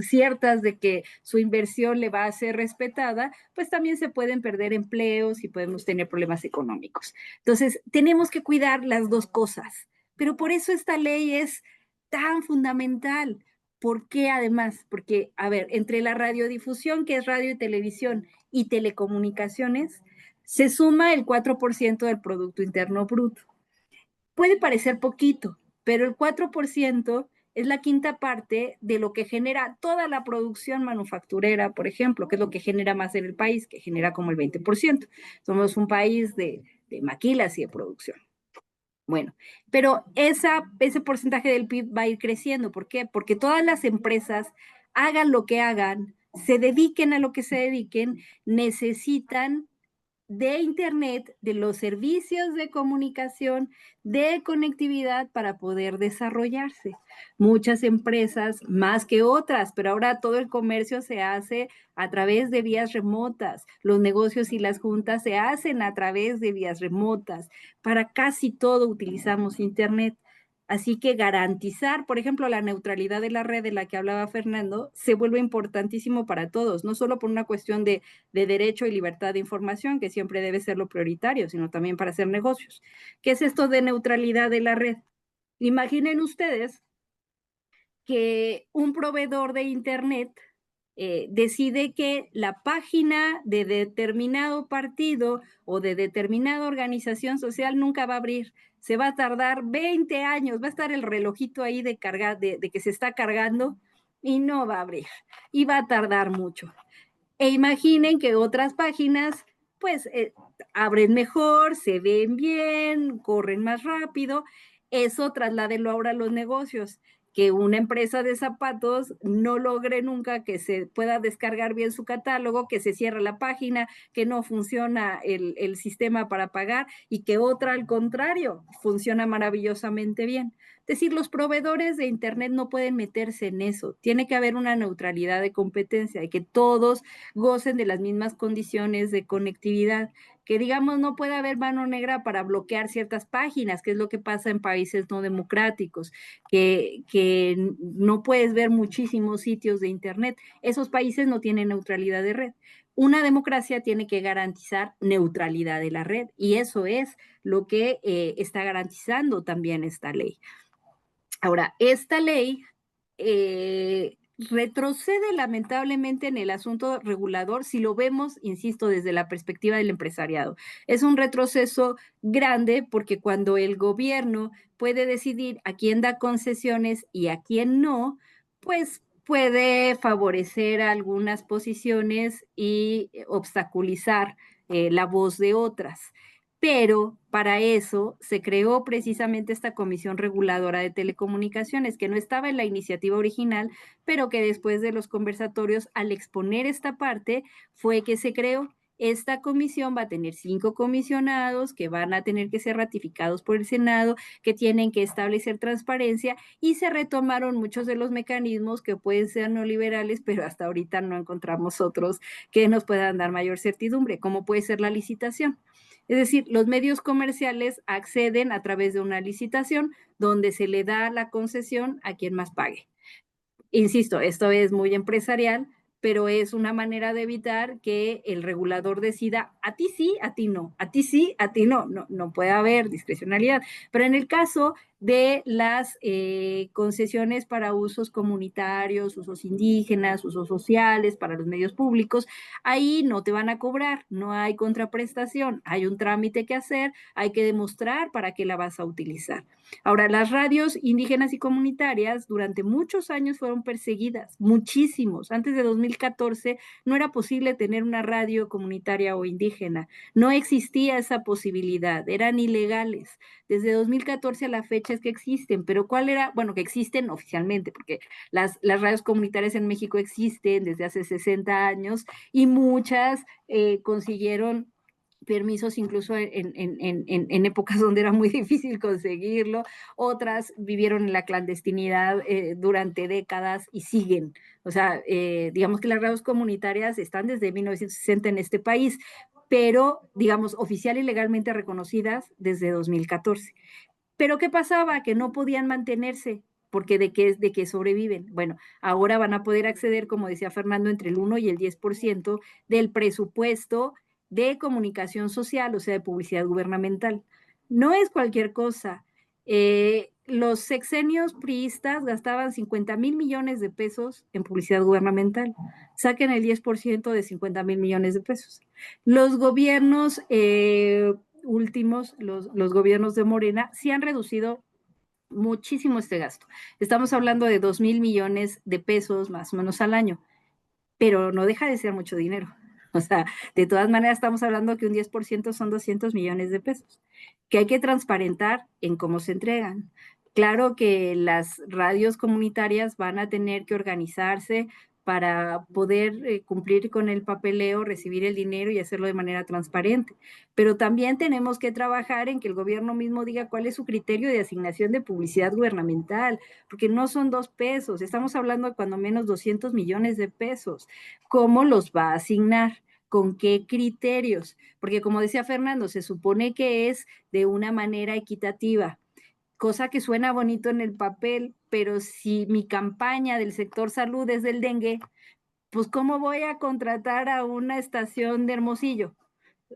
Speaker 4: ciertas de que su inversión le va a ser respetada, pues también se pueden perder empleos y podemos tener problemas económicos. Entonces, tenemos que cuidar las dos cosas, pero por eso esta ley es tan fundamental. ¿Por qué además? Porque, a ver, entre la radiodifusión, que es radio y televisión, y telecomunicaciones, se suma el 4% del Producto Interno Bruto. Puede parecer poquito, pero el 4% es la quinta parte de lo que genera toda la producción manufacturera, por ejemplo, que es lo que genera más en el país, que genera como el 20%. Somos un país de maquilas y de producción. Bueno, pero ese porcentaje del PIB va a ir creciendo. ¿Por qué? Porque todas las empresas, hagan lo que hagan, se dediquen a lo que se dediquen, necesitan de Internet, de los servicios de comunicación, de conectividad para poder desarrollarse. Muchas empresas, más que otras, pero ahora todo el comercio se hace a través de vías remotas. Los negocios y las juntas se hacen a través de vías remotas. Para casi todo utilizamos Internet. Así que garantizar, por ejemplo, la neutralidad de la red de la que hablaba Fernando, se vuelve importantísimo para todos, no solo por una cuestión de derecho y libertad de información, que siempre debe ser lo prioritario, sino también para hacer negocios. ¿Qué es esto de neutralidad de la red? Imaginen ustedes que un proveedor de Internet decide que la página de determinado partido o de determinada organización social nunca va a abrir. Se va a tardar 20 años, va a estar el relojito ahí de que se está cargando y no va a abrir. Y va a tardar mucho. E imaginen que otras páginas, pues, abren mejor, se ven bien, corren más rápido. Eso trasládenlo ahora a los negocios. Que una empresa de zapatos no logre nunca que se pueda descargar bien su catálogo, que se cierra la página, que no funciona el sistema para pagar y que otra, al contrario, funciona maravillosamente bien. Es decir, los proveedores de Internet no pueden meterse en eso. Tiene que haber una neutralidad de competencia y que todos gocen de las mismas condiciones de conectividad. Que digamos no puede haber mano negra para bloquear ciertas páginas, que es lo que pasa en países no democráticos, que no puedes ver muchísimos sitios de Internet. Esos países no tienen neutralidad de red. Una democracia tiene que garantizar neutralidad de la red y eso es lo que está garantizando también esta ley. Ahora, esta ley retrocede lamentablemente en el asunto regulador si lo vemos, insisto, desde la perspectiva del empresariado. Es un retroceso grande porque cuando el gobierno puede decidir a quién da concesiones y a quién no, pues puede favorecer algunas posiciones y obstaculizar la voz de otras. Pero para eso se creó precisamente esta Comisión Reguladora de Telecomunicaciones, que no estaba en la iniciativa original, pero que después de los conversatorios, al exponer esta parte, fue que se creó. Esta comisión va a tener 5 comisionados que van a tener que ser ratificados por el Senado, que tienen que establecer transparencia y se retomaron muchos de los mecanismos que pueden ser neoliberales, pero hasta ahorita no encontramos otros que nos puedan dar mayor certidumbre, como puede ser la licitación. Es decir, los medios comerciales acceden a través de una licitación donde se le da la concesión a quien más pague. Insisto, esto es muy empresarial, pero es una manera de evitar que el regulador decida a ti sí, a ti no, a ti sí, a ti no, no puede haber discrecionalidad. Pero en el caso de las concesiones para usos comunitarios, usos indígenas, usos sociales, para los medios públicos, ahí no te van a cobrar, no hay contraprestación, hay un trámite que hacer, hay que demostrar para qué la vas a utilizar. Ahora, las radios indígenas y comunitarias durante muchos años fueron perseguidas, muchísimos. Antes de 2014 no era posible tener una radio comunitaria o indígena, no existía esa posibilidad, eran ilegales. Desde 2014 a la fecha es que existen, pero ¿cuál era? Bueno, que existen oficialmente, porque las radios comunitarias en México existen desde hace 60 años y muchas consiguieron permisos incluso en épocas donde era muy difícil conseguirlo, otras vivieron en la clandestinidad durante décadas y siguen. O sea, digamos que las radios comunitarias están desde 1960 en este país, pero digamos oficial y legalmente reconocidas desde 2014. Pero ¿qué pasaba? Que no podían mantenerse porque de qué sobreviven. Bueno, ahora van a poder acceder, como decía Fernando, entre el 1 y el 10% del presupuesto de comunicación social, o sea, de publicidad gubernamental. No es cualquier cosa. Los sexenios priistas gastaban 50,000 millones de pesos en publicidad gubernamental. Saquen el 10% de 50,000 millones de pesos. Los gobiernos últimos, los gobiernos de Morena, sí han reducido muchísimo este gasto. Estamos hablando de 2,000 millones de pesos más o menos al año, pero no deja de ser mucho dinero. O sea, de todas maneras estamos hablando que un 10% son 200 millones de pesos, que hay que transparentar en cómo se entregan. Claro que las radios comunitarias van a tener que organizarse para poder cumplir con el papeleo, recibir el dinero y hacerlo de manera transparente. Pero también tenemos que trabajar en que el gobierno mismo diga cuál es su criterio de asignación de publicidad gubernamental, porque no son 2 pesos, estamos hablando de cuando menos 200 millones de pesos. ¿Cómo los va a asignar? ¿Con qué criterios? Porque como decía Fernando, se supone que es de una manera equitativa, cosa que suena bonito en el papel, pero si mi campaña del sector salud es del dengue, pues ¿cómo voy a contratar a una estación de Hermosillo?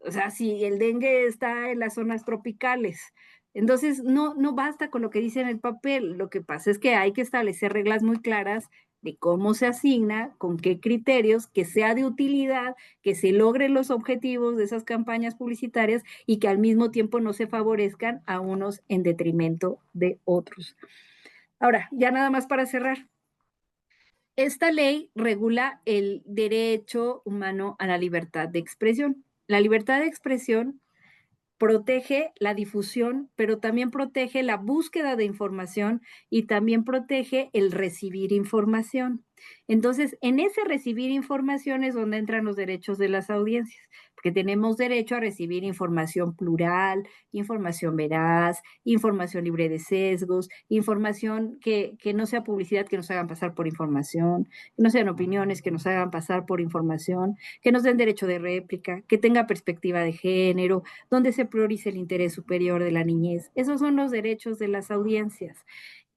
Speaker 4: O sea, si el dengue está en las zonas tropicales. Entonces, no basta con lo que dice en el papel. Lo que pasa es que hay que establecer reglas muy claras de cómo se asigna, con qué criterios, que sea de utilidad, que se logren los objetivos de esas campañas publicitarias y que al mismo tiempo no se favorezcan a unos en detrimento de otros. Ahora, ya nada más para cerrar. Esta ley regula el derecho humano a la libertad de expresión. La libertad de expresión protege la difusión, pero también protege la búsqueda de información y también protege el recibir información. Entonces, en ese recibir información es donde entran los derechos de las audiencias, porque tenemos derecho a recibir información plural, información veraz, información libre de sesgos, información que no sea publicidad, que nos hagan pasar por información, que no sean opiniones, que nos hagan pasar por información, que nos den derecho de réplica, que tenga perspectiva de género, donde se priorice el interés superior de la niñez. Esos son los derechos de las audiencias.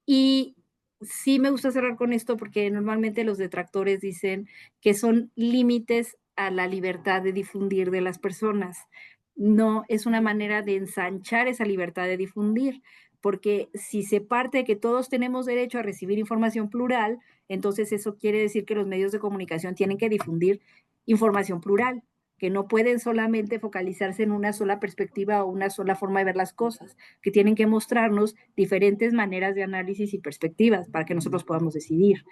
Speaker 4: Y sí me gusta cerrar con esto porque normalmente los detractores dicen que son límites a la libertad de difundir de las personas. No, es una manera de ensanchar esa libertad de difundir, porque si se parte de que todos tenemos derecho a recibir información plural, entonces eso quiere decir que los medios de comunicación tienen que difundir información plural, que no pueden solamente focalizarse en una sola perspectiva o una sola forma de ver las cosas, que tienen que mostrarnos diferentes maneras de análisis y perspectivas para que nosotros podamos decidir.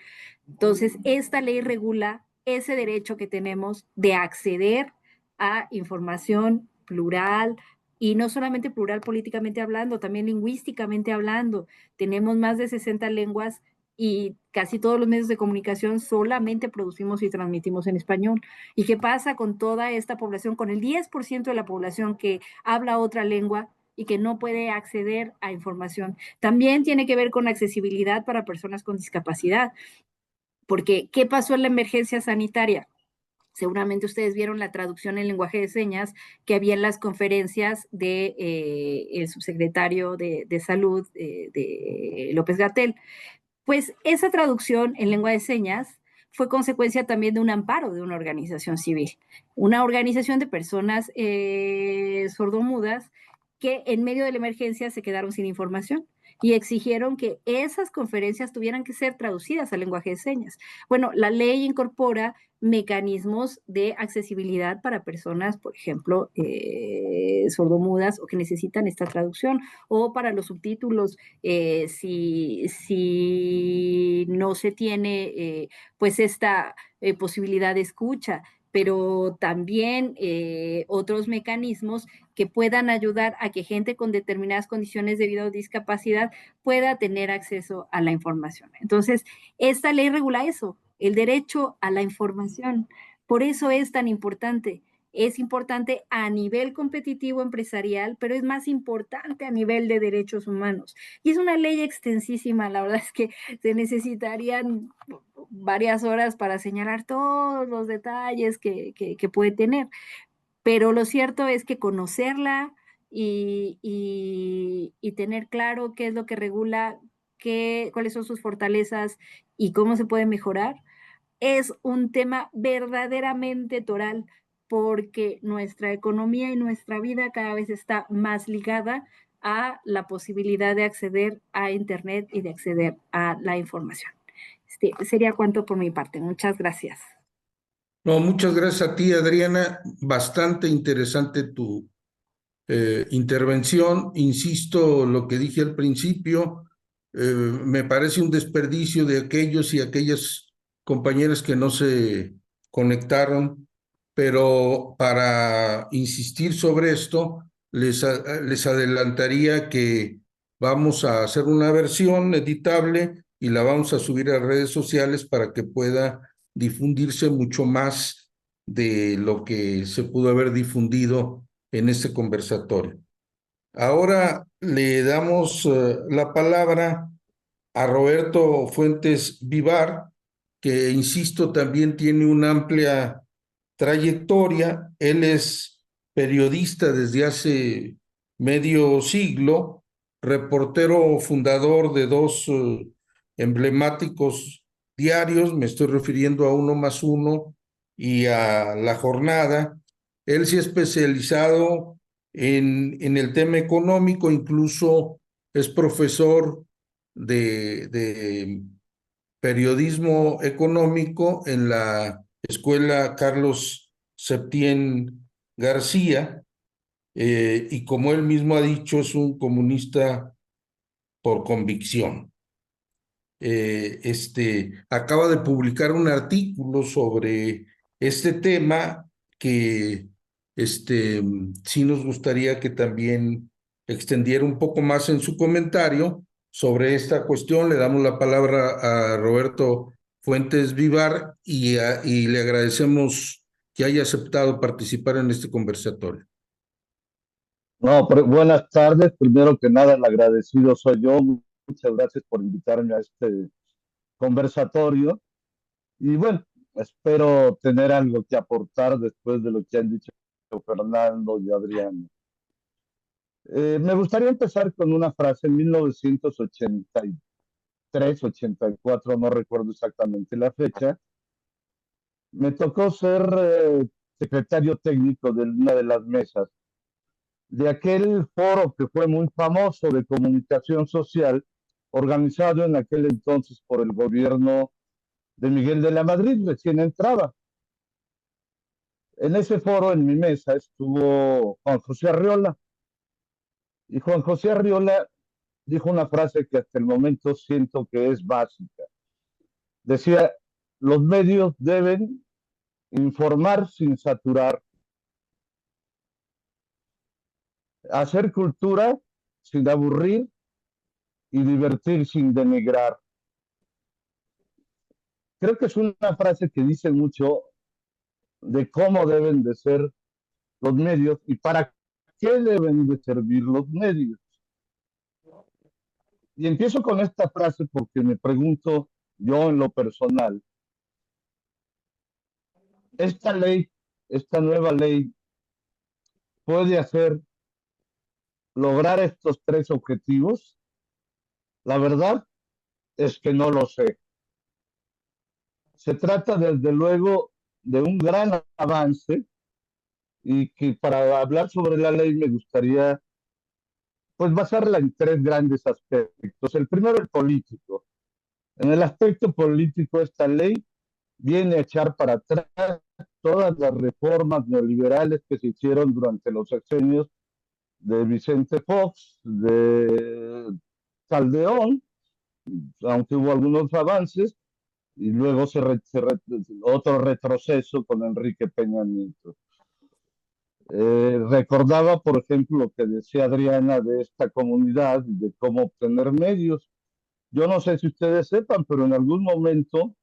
Speaker 4: Entonces, esta ley regula ese derecho que tenemos de acceder a información plural, y no solamente plural políticamente hablando, también lingüísticamente hablando. Tenemos más de 60 lenguas y casi todos los medios de comunicación solamente producimos y transmitimos en español. ¿Y qué pasa con toda esta población, con el 10% de la población que habla otra lengua y que no puede acceder a información? También tiene que ver con accesibilidad para personas con discapacidad, porque ¿qué pasó en la emergencia sanitaria? Seguramente ustedes vieron la traducción en lenguaje de señas que había en las conferencias de el subsecretario de Salud, de López-Gatell. Pues esa traducción en lengua de señas fue consecuencia también de un amparo de una organización civil, una organización de personas sordomudas que en medio de la emergencia se quedaron sin información y exigieron que esas conferencias tuvieran que ser traducidas al lenguaje de señas. Bueno, la ley incorpora mecanismos de accesibilidad para personas, por ejemplo, sordomudas o que necesitan esta traducción, o para los subtítulos, si no se tiene pues esta posibilidad de escucha, pero también otros mecanismos que puedan ayudar a que gente con determinadas condiciones debido a discapacidad pueda tener acceso a la información. Entonces, esta ley regula eso, el derecho a la información. Por eso es tan importante. Es importante a nivel competitivo empresarial, pero es más importante a nivel de derechos humanos. Y es una ley extensísima, la verdad es que se necesitarían varias horas para señalar todos los detalles que puede tener. Pero lo cierto es que conocerla y tener claro qué es lo que regula, cuáles son sus fortalezas y cómo se puede mejorar, es un tema verdaderamente toral, porque nuestra economía y nuestra vida cada vez está más ligada a la posibilidad de acceder a Internet y de acceder a la información. Sería cuanto por mi parte. Muchas gracias.
Speaker 2: No, muchas gracias a ti, Adriana. Bastante interesante tu intervención. Insisto, lo que dije al principio, me parece un desperdicio de aquellos y aquellas compañeras que no se conectaron, pero para insistir sobre esto, les adelantaría que vamos a hacer una versión editable y la vamos a subir a redes sociales para que pueda difundirse mucho más de lo que se pudo haber difundido en este conversatorio. Ahora le damos la palabra a Roberto Fuentes Vivar, que, insisto, también tiene una amplia trayectoria. Él es periodista desde hace medio siglo, reportero fundador de dos emblemáticos diarios, me estoy refiriendo a Uno Más Uno y a La Jornada. Él se ha especializado en el tema económico, incluso es profesor de periodismo económico en la Escuela Carlos Septién García, y como él mismo ha dicho, es un comunista por convicción. Acaba de publicar un artículo sobre este tema que sí nos gustaría que también extendiera un poco más en su comentario sobre esta cuestión. Le damos la palabra a Roberto Fuentes Vivar y le agradecemos que haya aceptado participar en este conversatorio.
Speaker 5: No, buenas tardes. Primero que nada, el agradecido soy yo. Muchas gracias por invitarme a este conversatorio. Y bueno, espero tener algo que aportar después de lo que han dicho Fernando y Adrián. Me gustaría empezar con una frase en 1983, 84, no recuerdo exactamente la fecha. Me tocó ser secretario técnico de una de las mesas de aquel foro que fue muy famoso de comunicación social, organizado en aquel entonces por el gobierno de Miguel de la Madrid, recién entraba. En ese foro, en mi mesa, estuvo Juan José Arriola, y Juan José Arriola dijo una frase que hasta el momento siento que es básica. Decía, los medios deben informar sin saturar, hacer cultura sin aburrir y divertir sin denigrar. Creo que es una frase que dice mucho de cómo deben de ser los medios y para qué deben de servir los medios. Y empiezo con esta frase porque me pregunto yo en lo personal, esta ley, esta nueva ley, puede hacer lograr estos tres objetivos. La verdad es que no lo sé. Se trata desde luego de un gran avance y que para hablar sobre la ley me gustaría pues basarla en tres grandes aspectos. El primero, el político. En el aspecto político, esta ley viene a echar para atrás todas las reformas neoliberales que se hicieron durante los sexenios de Vicente Fox, de Calderón, aunque hubo algunos avances, y luego otro retroceso con Enrique Peña Nieto. Recordaba, por ejemplo, lo que decía Adriana de esta comunidad, de cómo obtener medios. Yo no sé si ustedes sepan, pero en algún momento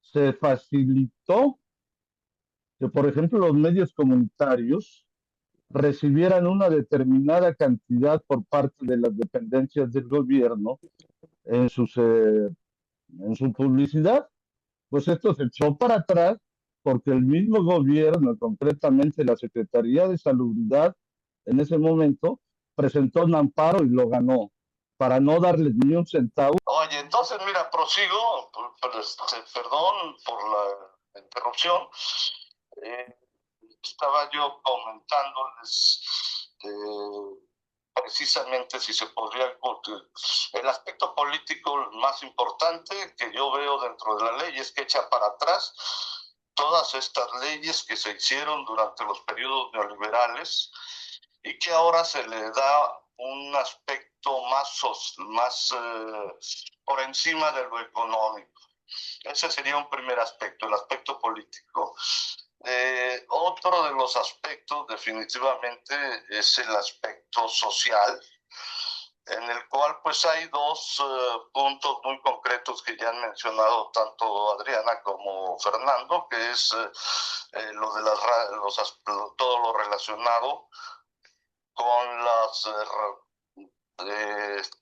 Speaker 5: se facilitó que, por ejemplo, los medios comunitarios recibieran una determinada cantidad por parte de las dependencias del gobierno en su publicidad. Pues esto se echó para atrás porque el mismo gobierno, concretamente la Secretaría de Salubridad, en ese momento presentó un amparo y lo ganó, para no darles ni un centavo. Oye, entonces mira, prosigo, perdón por la interrupción. Estaba yo comentándoles precisamente si se podría, el aspecto político más importante que yo veo dentro de la ley es que echa para atrás todas estas leyes que se hicieron durante los periodos neoliberales y que ahora se le da un aspecto más por encima de lo económico. Ese sería un primer aspecto, el aspecto político. Otro de los aspectos definitivamente es el aspecto social.
Speaker 6: en el cual pues hay dos puntos muy concretos que ya han mencionado tanto Adriana como Fernando, que es lo de todo lo relacionado con las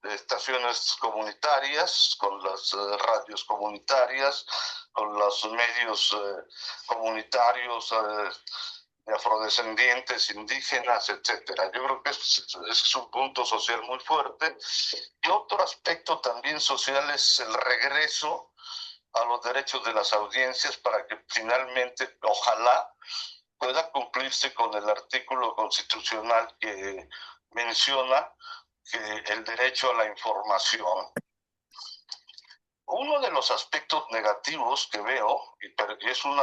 Speaker 6: estaciones comunitarias, con las radios comunitarias, con los medios comunitarios de afrodescendientes, indígenas, etcétera. Yo creo que ese es un punto social muy fuerte. Y otro aspecto también social es el regreso a los derechos de las audiencias para que finalmente, ojalá, pueda cumplirse con el artículo constitucional que menciona que el derecho a la información. Uno de los aspectos negativos que veo, y es un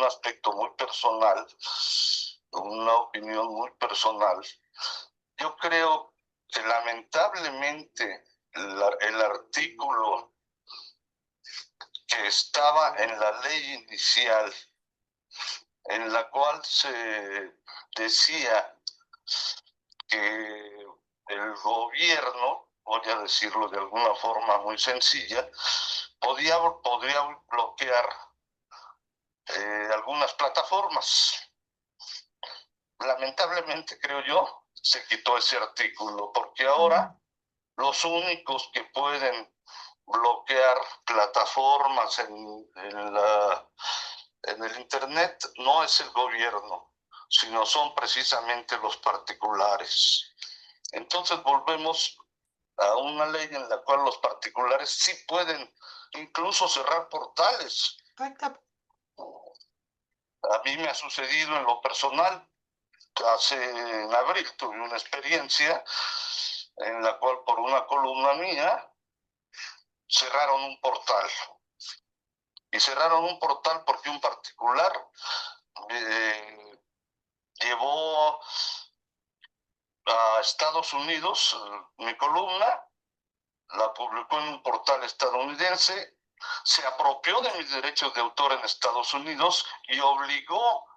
Speaker 6: aspecto muy personal, una opinión muy personal, yo creo que lamentablemente el artículo que estaba en la ley inicial, en la cual se decía que el gobierno, voy a decirlo de alguna forma muy sencilla, podría bloquear algunas plataformas. Lamentablemente, creo yo, se quitó ese artículo, porque ahora los únicos que pueden bloquear plataformas en el Internet no es el gobierno, sino son precisamente los particulares. Entonces volvemos a una ley en la cual los particulares sí pueden incluso cerrar portales. A mí me ha sucedido en lo personal. En abril tuve una experiencia en la cual por una columna mía cerraron un portal. Y cerraron un portal porque un particular llevó a Estados Unidos mi columna, la publicó en un portal estadounidense, se apropió de mis derechos de autor en Estados Unidos y obligó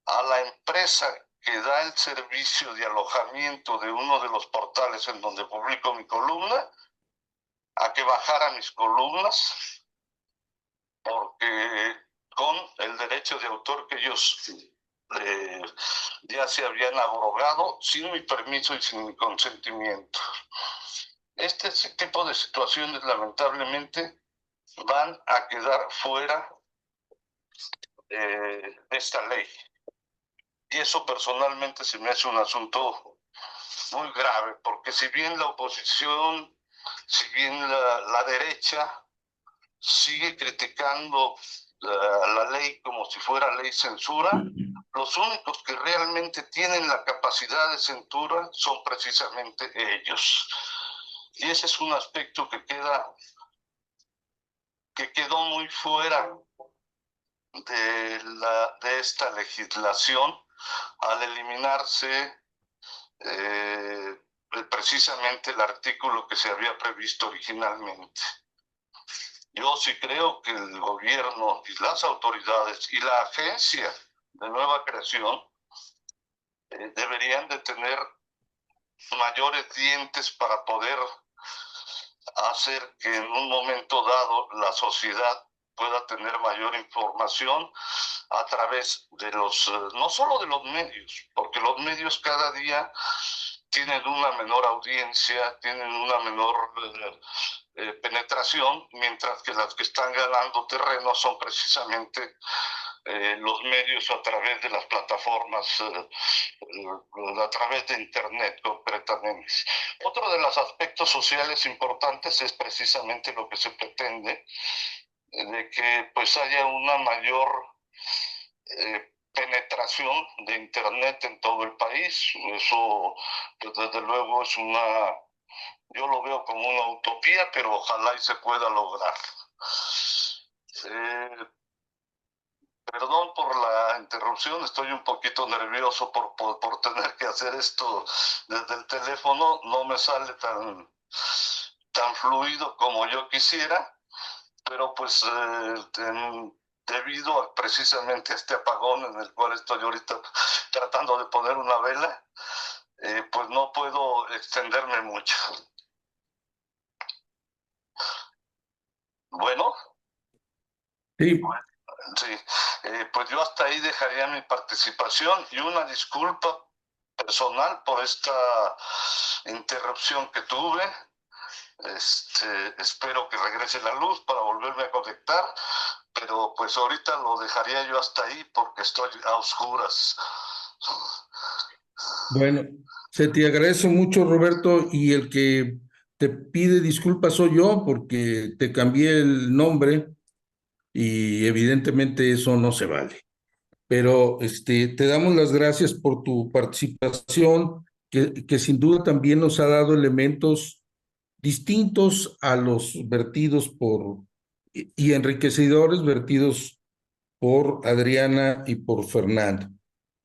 Speaker 6: a la empresa que da el servicio de alojamiento de uno de los portales en donde publico mi columna a que bajara mis columnas, porque con el derecho de autor que ellos ya se habían abrogado sin mi permiso y sin mi consentimiento. Este tipo de situaciones lamentablemente van a quedar fuera de esta ley. Y eso personalmente se me hace un asunto muy grave, porque si bien la oposición, si bien la derecha sigue criticando la ley como si fuera ley censura, los únicos que realmente tienen la capacidad de censura son precisamente ellos. Y ese es un aspecto que quedó muy fuera de esta legislación al eliminarse precisamente el artículo que se había previsto originalmente. Yo sí creo que el gobierno y las autoridades y la agencia de nueva creación deberían de tener mayores dientes para poder hacer que en un momento dado la sociedad pueda tener mayor información a través de no solo de los medios, porque los medios cada día tienen una menor audiencia, tienen una menor penetración, mientras que las que están ganando terreno son precisamente los medios a través de las plataformas, a través de Internet concretamente. Otro de los aspectos sociales importantes es precisamente lo que se pretende, de que pues haya una mayor penetración de Internet en todo el país. Eso pues, desde luego es yo lo veo como una utopía, pero ojalá y se pueda lograr. Perdón por la interrupción, estoy un poquito nervioso por tener que hacer esto desde el teléfono. No me sale tan fluido como yo quisiera, pero pues debido a precisamente este apagón en el cual estoy ahorita tratando de poner una vela, pues no puedo extenderme mucho. Bueno.
Speaker 2: Sí.
Speaker 6: Sí, pues yo hasta ahí dejaría mi participación y una disculpa personal por esta interrupción que tuve. Espero que regrese la luz para volverme a conectar, pero pues ahorita lo dejaría yo hasta ahí porque estoy a oscuras.
Speaker 2: Bueno, se te agradece mucho, Roberto, y el que te pide disculpas soy yo porque te cambié el nombre y evidentemente eso no se vale. Pero te damos las gracias por tu participación, que sin duda también nos ha dado elementos distintos a los vertidos y enriquecedores vertidos por Adriana y por Fernando.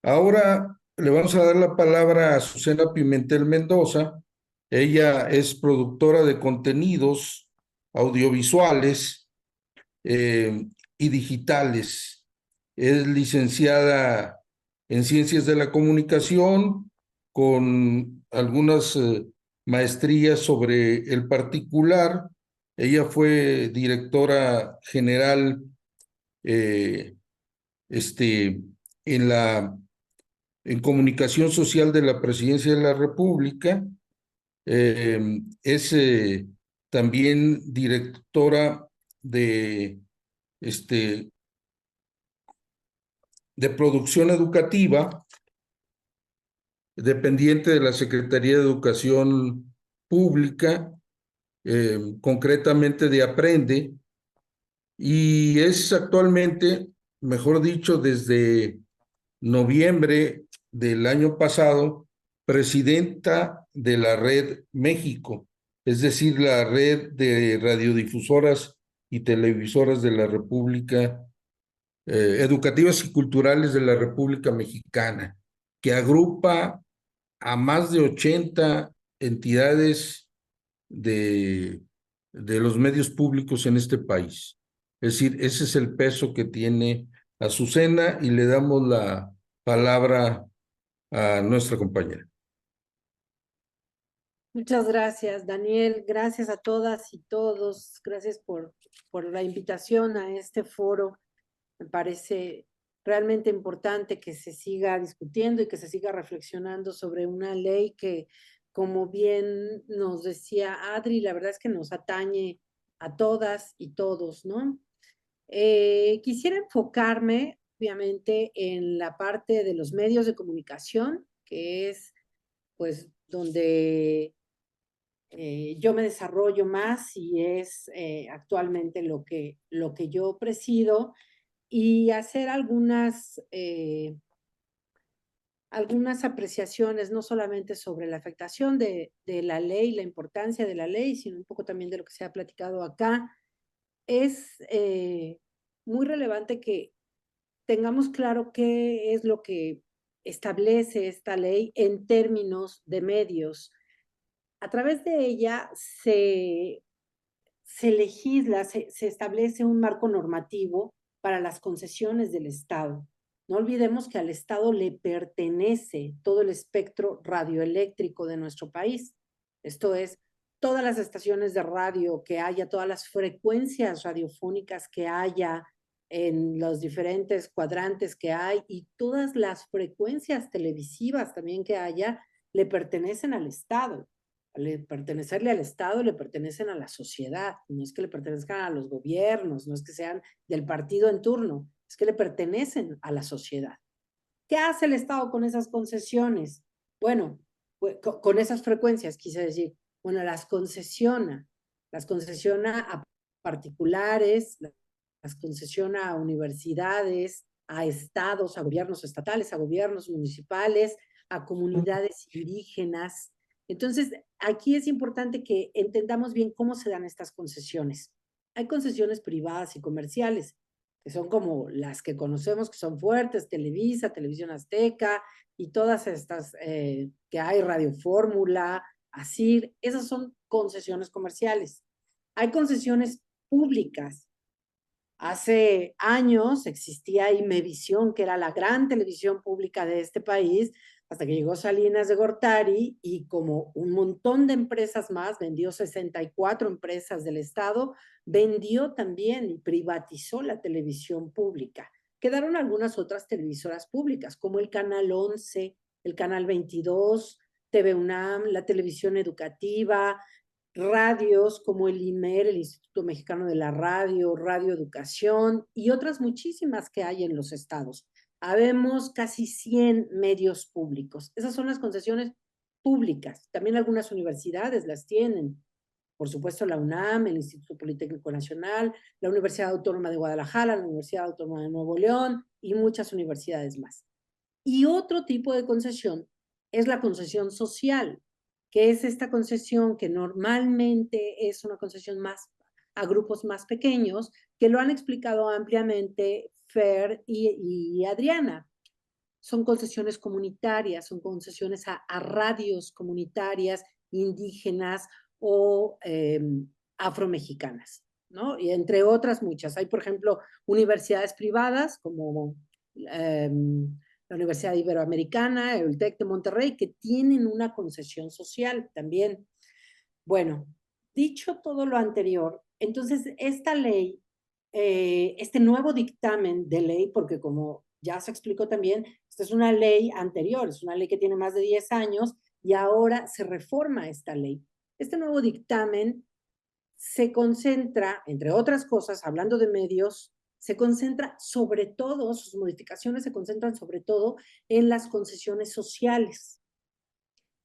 Speaker 2: Ahora le vamos a dar la palabra a Azucena Pimentel Mendoza. Ella es productora de contenidos audiovisuales y digitales. Es licenciada en Ciencias de la Comunicación con algunas maestrías sobre el particular. Ella fue directora general en comunicación social de la Presidencia de la República. Es también directora de producción educativa, dependiente de la Secretaría de Educación Pública, concretamente de Aprende, y es actualmente, mejor dicho, desde noviembre del año pasado, presidenta de la Red México, es decir, la red de radiodifusoras y televisoras de la República, educativas y culturales de la República Mexicana, que agrupa a más de 80 entidades de los medios públicos en este país. Es decir, ese es el peso que tiene Azucena y le damos la palabra a nuestra compañera.
Speaker 7: Muchas gracias, Daniel. Gracias a todas y todos. Gracias por la invitación a este foro. Me parece realmente importante que se siga discutiendo y que se siga reflexionando sobre una ley que, como bien nos decía Adri, la verdad es que nos atañe a todas y todos, ¿no? Quisiera enfocarme, obviamente, en la parte de los medios de comunicación, que es, pues, donde yo me desarrollo más y es actualmente lo que yo presido, y hacer algunas apreciaciones, no solamente sobre la afectación de la ley, la importancia de la ley, sino un poco también de lo que se ha platicado acá. Es muy relevante que tengamos claro qué es lo que establece esta ley en términos de medios. A través de ella se legisla, se establece un marco normativo para las concesiones del Estado. No olvidemos que al Estado le pertenece todo el espectro radioeléctrico de nuestro país. Esto es, todas las estaciones de radio que haya, todas las frecuencias radiofónicas que haya en los diferentes cuadrantes que hay y todas las frecuencias televisivas también que haya, le pertenecen al Estado. Al pertenecerle al Estado, le pertenecen a la sociedad. No es que le pertenezcan a los gobiernos, no es que sean del partido en turno, es que le pertenecen a la sociedad. ¿Qué hace el Estado con esas concesiones? Bueno, con esas frecuencias, quise decir, bueno, las concesiona a particulares, las concesiona a universidades, a estados, a gobiernos estatales, a gobiernos municipales, a comunidades indígenas. Entonces, aquí es importante que entendamos bien cómo se dan estas concesiones. Hay concesiones privadas y comerciales, que son como las que conocemos, que son fuertes, Televisa, Televisión Azteca y todas estas que hay, Radio Fórmula, ASIR, esas son concesiones comerciales. Hay concesiones públicas. Hace años existía Imevisión, que era la gran televisión pública de este país, hasta que llegó Salinas de Gortari y como un montón de empresas más, vendió 64 empresas del Estado, vendió también y privatizó la televisión pública. Quedaron algunas otras televisoras públicas, como el Canal 11, el Canal 22, TV UNAM, la televisión educativa, radios como el IMER, el Instituto Mexicano de la Radio, Radio Educación y otras muchísimas que hay en los estados. Habemos casi 100 medios públicos. Esas son las concesiones públicas. También algunas universidades las tienen. Por supuesto, la UNAM, el Instituto Politécnico Nacional, la Universidad Autónoma de Guadalajara, la Universidad Autónoma de Nuevo León y muchas universidades más. Y otro tipo de concesión es la concesión social, que es esta concesión que normalmente es una concesión más a grupos más pequeños, que lo han explicado ampliamente Fer y Adriana. Son concesiones comunitarias, son concesiones a radios comunitarias, indígenas o afromexicanas, ¿no? Y entre otras muchas. Hay, por ejemplo, universidades privadas como la Universidad Iberoamericana, el TEC de Monterrey, que tienen una concesión social también. Bueno, dicho todo lo anterior, entonces esta ley, este nuevo dictamen de ley, porque como ya se explicó también, esta es una ley anterior, es una ley que tiene más de 10 años y ahora se reforma esta ley. Este nuevo dictamen se concentra, entre otras cosas, hablando de medios, se concentra sobre todo, sus modificaciones se concentran sobre todo en las concesiones sociales.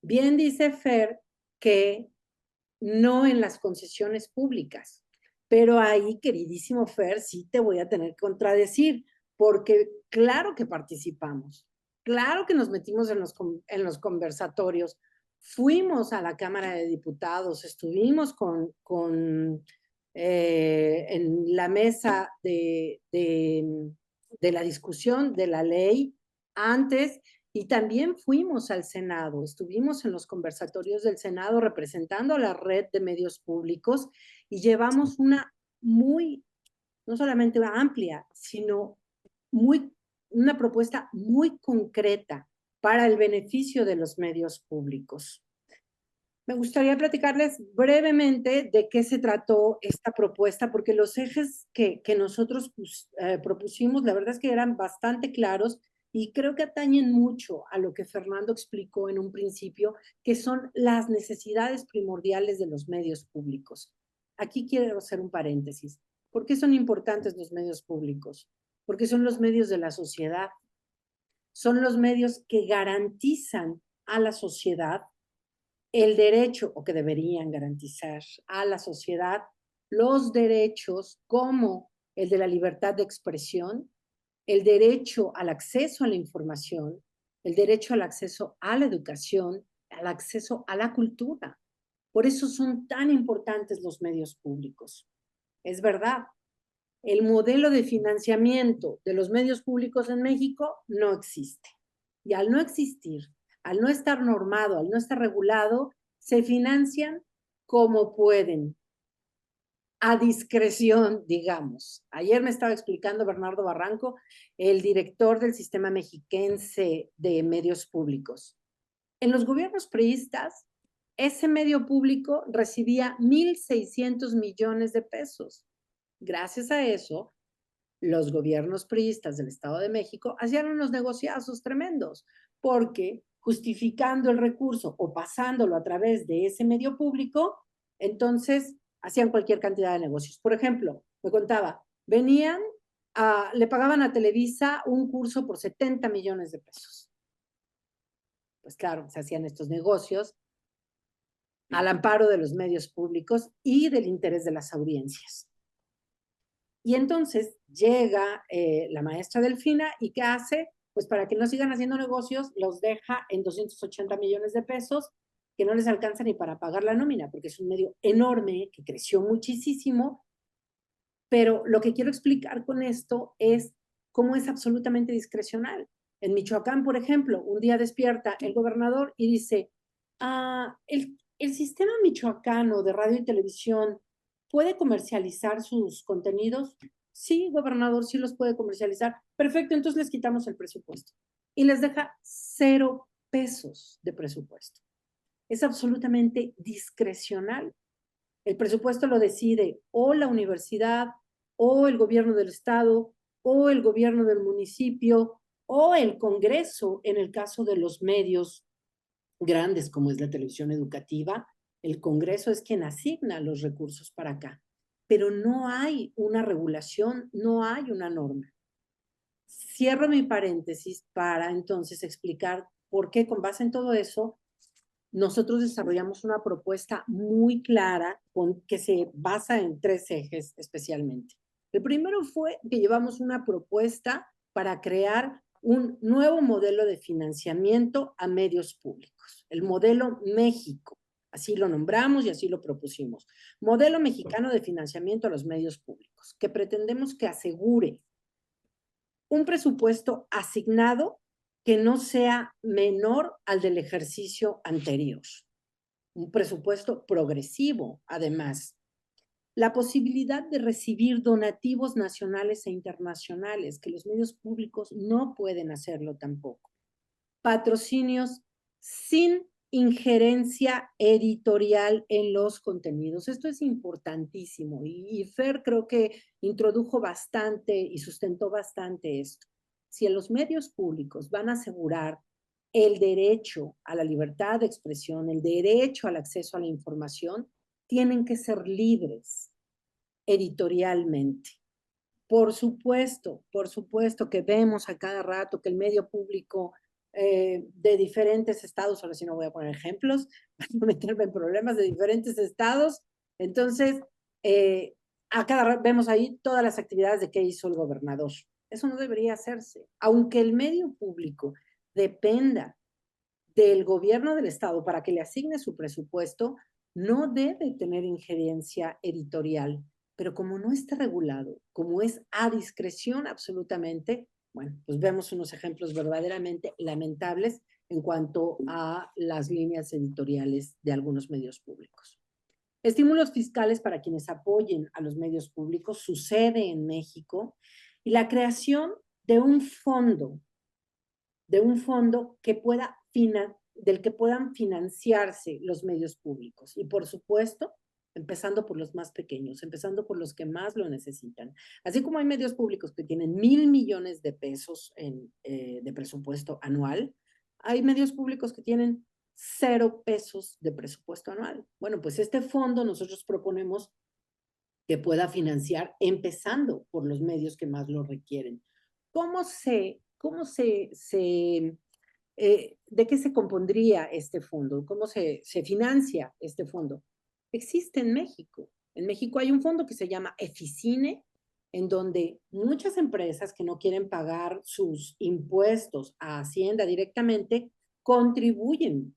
Speaker 7: Bien dice Fer que no en las concesiones públicas. Pero ahí, queridísimo Fer, sí te voy a tener que contradecir, porque claro que participamos, claro que nos metimos en los conversatorios, fuimos a la Cámara de Diputados, estuvimos en la mesa de la discusión de la ley antes. Y también fuimos al Senado, estuvimos en los conversatorios del Senado representando a la red de medios públicos y llevamos una no solamente una amplia, sino una propuesta muy concreta para el beneficio de los medios públicos. Me gustaría platicarles brevemente de qué se trató esta propuesta, porque los ejes que nosotros propusimos, la verdad es que eran bastante claros y creo que atañen mucho a lo que Fernando explicó en un principio, que son las necesidades primordiales de los medios públicos. Aquí quiero hacer un paréntesis. ¿Por qué son importantes los medios públicos? Porque son los medios de la sociedad. Son los medios que garantizan a la sociedad el derecho, o que deberían garantizar a la sociedad, los derechos como el de la libertad de expresión, el derecho al acceso a la información, el derecho al acceso a la educación, al acceso a la cultura. Por eso son tan importantes los medios públicos. Es verdad, el modelo de financiamiento de los medios públicos en México no existe. Y al no existir, al no estar normado, al no estar regulado, se financian como pueden, a discreción, digamos. Ayer me estaba explicando Bernardo Barranco, el director del Sistema Mexiquense de Medios Públicos. En los gobiernos priistas, ese medio público recibía 1,600 millones de pesos. Gracias a eso, los gobiernos priistas del Estado de México hacían unos negociazos tremendos, porque justificando el recurso o pasándolo a través de ese medio público, entonces hacían cualquier cantidad de negocios. Por ejemplo, me contaba, le pagaban a Televisa un curso por 70 millones de pesos. Pues claro, se hacían estos negocios al amparo de los medios públicos y del interés de las audiencias. Y entonces llega la maestra Delfina y ¿qué hace? Pues para que no sigan haciendo negocios, los deja en 280 millones de pesos, que no les alcanza ni para pagar la nómina, porque es un medio enorme, que creció muchísimo. Pero lo que quiero explicar con esto es cómo es absolutamente discrecional. En Michoacán, por ejemplo, un día despierta el gobernador y dice, el sistema michoacano de radio y televisión ¿puede comercializar sus contenidos? Sí, gobernador, sí los puede comercializar. Perfecto, entonces les quitamos el presupuesto. Y les deja 0 pesos de presupuesto. Es absolutamente discrecional. El presupuesto lo decide o la universidad, o el gobierno del estado, o el gobierno del municipio, o el Congreso, en el caso de los medios grandes como es la televisión educativa. El Congreso es quien asigna los recursos para acá, pero no hay una regulación, no hay una norma. Cierro mi paréntesis para entonces explicar por qué, con base en todo eso, nosotros desarrollamos una propuesta muy clara que se basa en 3 ejes especialmente. El primero fue que llevamos una propuesta para crear un nuevo modelo de financiamiento a medios públicos, el modelo México. Así lo nombramos y así lo propusimos. Modelo mexicano de financiamiento a los medios públicos, que pretendemos que asegure un presupuesto asignado que no sea menor al del ejercicio anterior. Un presupuesto progresivo, además. La posibilidad de recibir donativos nacionales e internacionales, que los medios públicos no pueden hacerlo tampoco. Patrocinios sin injerencia editorial en los contenidos. Esto es importantísimo y Fer creo que introdujo bastante y sustentó bastante esto. Si los medios públicos van a asegurar el derecho a la libertad de expresión, el derecho al acceso a la información, tienen que ser libres editorialmente. Por supuesto que vemos a cada rato que el medio público de diferentes estados, ahora sí no voy a poner ejemplos, para no meterme en problemas, de diferentes estados, entonces a cada rato vemos ahí todas las actividades de qué hizo el gobernador. Eso no debería hacerse. Aunque el medio público dependa del gobierno del estado para que le asigne su presupuesto, no debe tener injerencia editorial. Pero como no está regulado, como es a discreción absolutamente, bueno, pues vemos unos ejemplos verdaderamente lamentables en cuanto a las líneas editoriales de algunos medios públicos. Estímulos fiscales para quienes apoyen a los medios públicos sucede en México y la creación de un fondo que pueda del que puedan financiarse los medios públicos. Y por supuesto, empezando por los más pequeños, empezando por los que más lo necesitan. Así como hay medios públicos que tienen 1,000 millones de pesos de presupuesto anual, hay medios públicos que tienen 0 pesos de presupuesto anual. Bueno, pues este fondo nosotros proponemos que pueda financiar empezando por los medios que más lo requieren. ¿De qué se compondría este fondo? ¿Cómo se financia este fondo? Existe en México. En México hay un fondo que se llama Eficine, en donde muchas empresas que no quieren pagar sus impuestos a Hacienda directamente contribuyen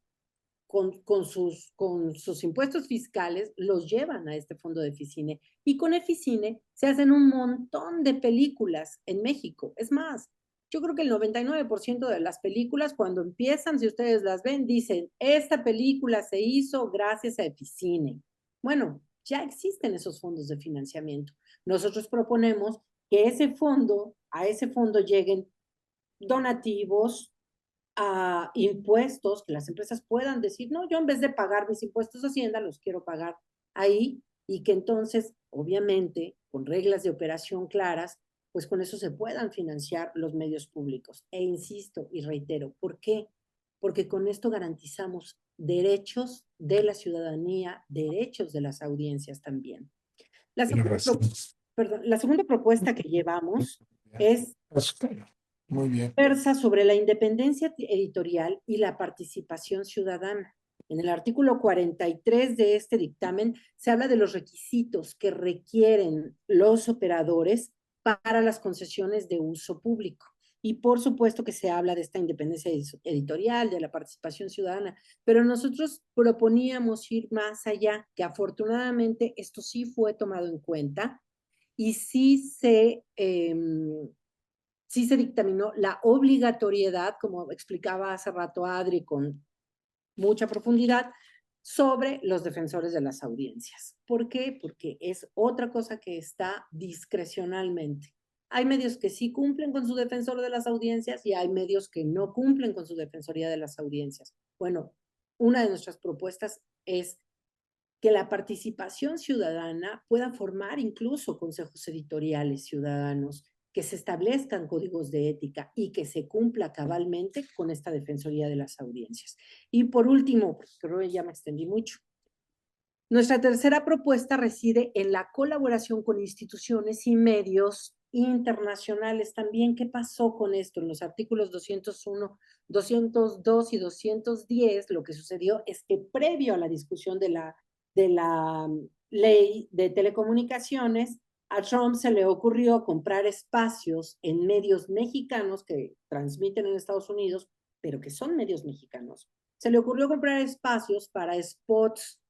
Speaker 7: con sus impuestos fiscales, los llevan a este fondo de Eficine. Y con Eficine se hacen un montón de películas en México. Es más, yo creo que el 99% de las películas, cuando empiezan, si ustedes las ven, dicen, esta película se hizo gracias a Eficine. Bueno, ya existen esos fondos de financiamiento. Nosotros proponemos que a ese fondo lleguen donativos, a impuestos, que las empresas puedan decir, no, yo en vez de pagar mis impuestos a Hacienda, los quiero pagar ahí, y que entonces, obviamente, con reglas de operación claras, pues con eso se puedan financiar los medios públicos. E insisto y reitero, ¿por qué? Porque con esto garantizamos derechos de la ciudadanía, derechos de las audiencias también. La segunda propuesta que llevamos es
Speaker 3: muy bien.
Speaker 7: Versa sobre la independencia editorial y la participación ciudadana. En el artículo 43 de este dictamen se habla de los requisitos que requieren los operadores para las concesiones de uso público. Y por supuesto que se habla de esta independencia editorial, de la participación ciudadana, pero nosotros proponíamos ir más allá, que afortunadamente esto sí fue tomado en cuenta y sí se dictaminó la obligatoriedad, como explicaba hace rato Adri con mucha profundidad, sobre los defensores de las audiencias. ¿Por qué? Porque es otra cosa que está discrecionalmente. Hay medios que sí cumplen con su defensor de las audiencias y hay medios que no cumplen con su defensoría de las audiencias. Bueno, una de nuestras propuestas es que la participación ciudadana pueda formar incluso consejos editoriales ciudadanos, que se establezcan códigos de ética y que se cumpla cabalmente con esta defensoría de las audiencias. Y por último, pues creo que ya me extendí mucho. Nuestra tercera propuesta reside en la colaboración con instituciones y medios internacionales también. ¿Qué pasó con esto? En los artículos 201, 202 y 210, lo que sucedió es que previo a la discusión de la ley de telecomunicaciones, a Trump se le ocurrió comprar espacios en medios mexicanos que transmiten en Estados Unidos, pero que son medios mexicanos. Se le ocurrió comprar espacios para spots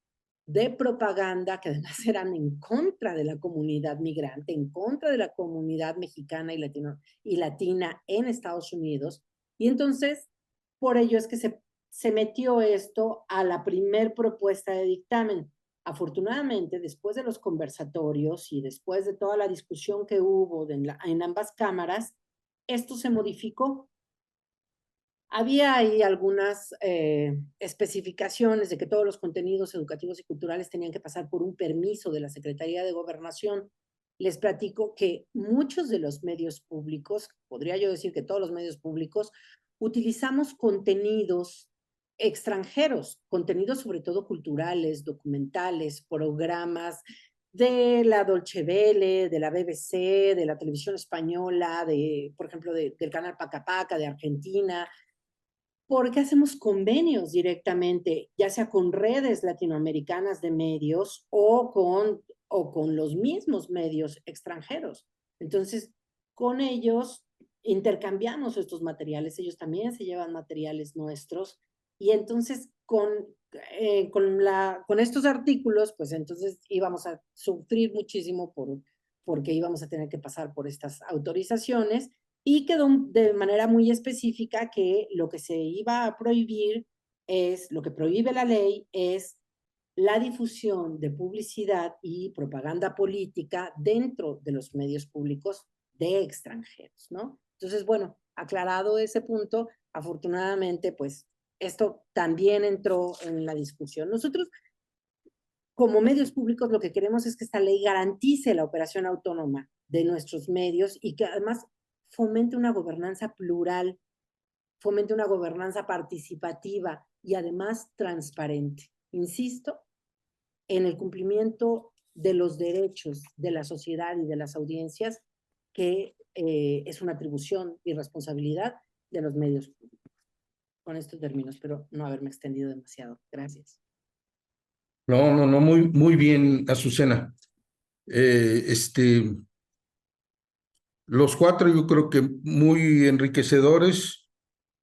Speaker 7: de propaganda que además eran en contra de la comunidad migrante, en contra de la comunidad mexicana y latina en Estados Unidos. Y entonces, por ello es que se metió esto a la primer propuesta de dictamen. Afortunadamente, después de los conversatorios y después de toda la discusión que hubo en ambas cámaras, esto se modificó. Había ahí algunas especificaciones de que todos los contenidos educativos y culturales tenían que pasar por un permiso de la Secretaría de Gobernación. Les platico que muchos de los medios públicos, podría yo decir que todos los medios públicos, utilizamos contenidos extranjeros, contenidos sobre todo culturales, documentales, programas de la Dolce Vele, de la BBC, de la televisión española, por ejemplo, del canal Paca Paca de Argentina, porque hacemos convenios directamente, ya sea con redes latinoamericanas de medios o con los mismos medios extranjeros. Entonces, con ellos intercambiamos estos materiales, ellos también se llevan materiales nuestros, y entonces con estos artículos, pues entonces íbamos a sufrir muchísimo porque íbamos a tener que pasar por estas autorizaciones. Y quedó de manera muy específica que lo que se iba a prohibir lo que prohíbe la ley es la difusión de publicidad y propaganda política dentro de los medios públicos de extranjeros, ¿no? Entonces, bueno, aclarado ese punto, afortunadamente, pues esto también entró en la discusión. Nosotros, como medios públicos, lo que queremos es que esta ley garantice la operación autónoma de nuestros medios y que además fomente una gobernanza plural, fomente una gobernanza participativa y además transparente. Insisto, en el cumplimiento de los derechos de la sociedad y de las audiencias, que es una atribución y responsabilidad de los medios públicos. Con esto termino, espero no haberme extendido demasiado. Gracias.
Speaker 2: No, muy bien, Azucena. Los cuatro yo creo que muy enriquecedores.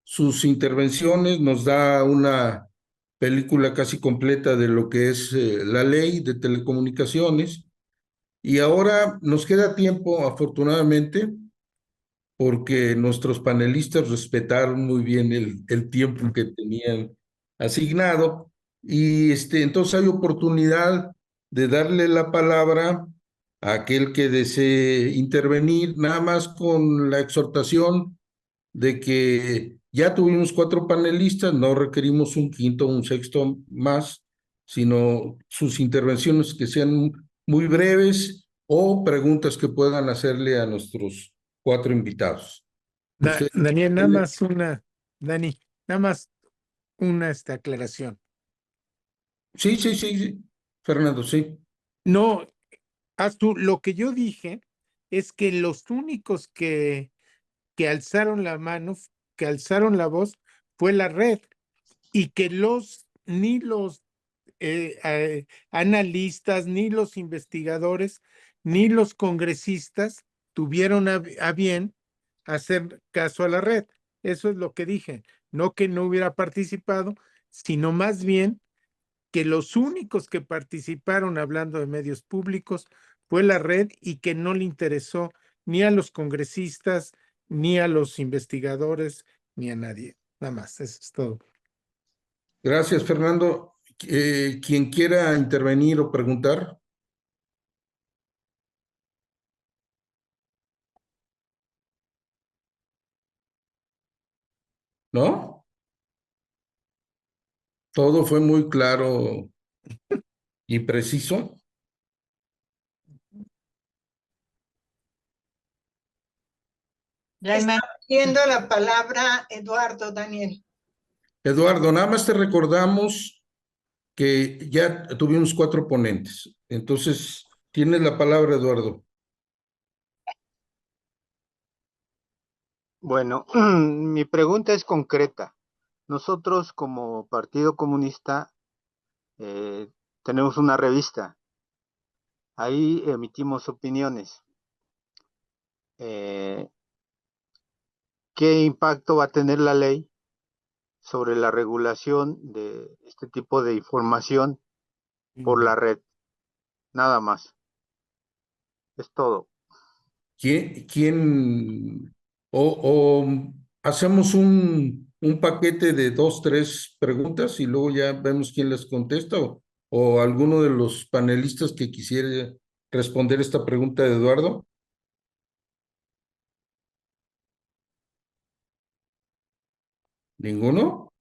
Speaker 2: Sus intervenciones nos da una película casi completa de lo que es la ley de telecomunicaciones. Y ahora nos queda tiempo, afortunadamente, porque nuestros panelistas respetaron muy bien el tiempo que tenían asignado. Y entonces hay oportunidad de darle la palabra a aquel que desee intervenir, nada más con la exhortación de que ya tuvimos 4 panelistas, no requerimos un quinto o un sexto más, sino sus intervenciones que sean muy breves o preguntas que puedan hacerle a nuestros 4 invitados.
Speaker 3: Daniel, nada más Dani, nada más una aclaración.
Speaker 2: Sí, Fernando, sí.
Speaker 3: No, tú, lo que yo dije es que los únicos que alzaron la mano, que alzaron la voz, fue la red, y que ni los analistas, ni los investigadores, ni los congresistas tuvieron a bien hacer caso a la red. Eso es lo que dije. No que no hubiera participado, sino más bien que los únicos que participaron hablando de medios públicos fue la red, y que no le interesó ni a los congresistas, ni a los investigadores, ni a nadie. Nada más, eso es todo.
Speaker 2: Gracias, Fernando. Quien quiera intervenir o preguntar. ¿no? Todo fue muy claro y preciso.
Speaker 1: Está pidiendo la palabra Eduardo Daniel.
Speaker 2: Eduardo, nada más te recordamos que ya tuvimos 4 ponentes. Entonces, tienes la palabra, Eduardo.
Speaker 8: Bueno, mi pregunta es concreta. Nosotros como Partido Comunista tenemos una revista. Ahí emitimos opiniones. ¿Qué impacto va a tener la ley sobre la regulación de este tipo de información por la red? Nada más. Es todo.
Speaker 2: O hacemos un paquete de 2, 3 preguntas y luego ya vemos quién les contesta o alguno de los panelistas que quisiera responder esta pregunta de Eduardo. ¿Ninguno?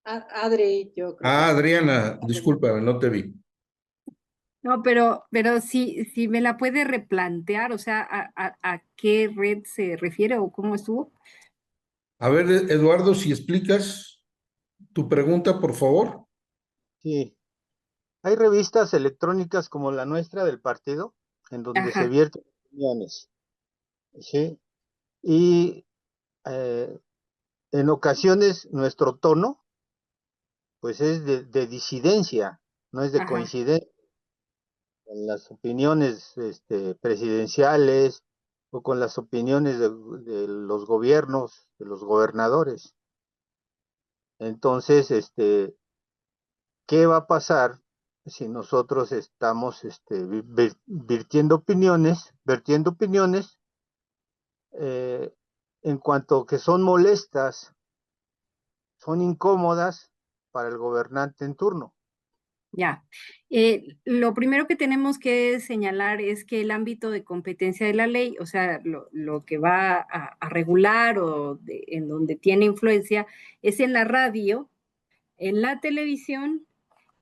Speaker 7: Adri, yo creo que...
Speaker 2: Adriana, discúlpame, no te vi.
Speaker 4: No, pero si me la puede replantear, o sea, ¿a qué red se refiere o cómo estuvo?
Speaker 2: A ver, Eduardo, si explicas tu pregunta, por favor.
Speaker 8: Sí. Hay revistas electrónicas como la nuestra del partido, en donde se
Speaker 4: Ajá,
Speaker 8: vierten opiniones, ¿sí? Y en ocasiones nuestro tono, pues es de disidencia, no es de
Speaker 4: ajá,
Speaker 8: coincidencia con las opiniones presidenciales o con las opiniones de los gobiernos, de los gobernadores. Entonces, ¿qué va a pasar si nosotros estamos vertiendo opiniones en cuanto que son molestas, son incómodas para el gobernante en turno?
Speaker 4: ya. Lo primero que tenemos que señalar es que el ámbito de competencia de la ley, o sea, lo que va a regular o en donde tiene influencia, es en la radio, en la televisión,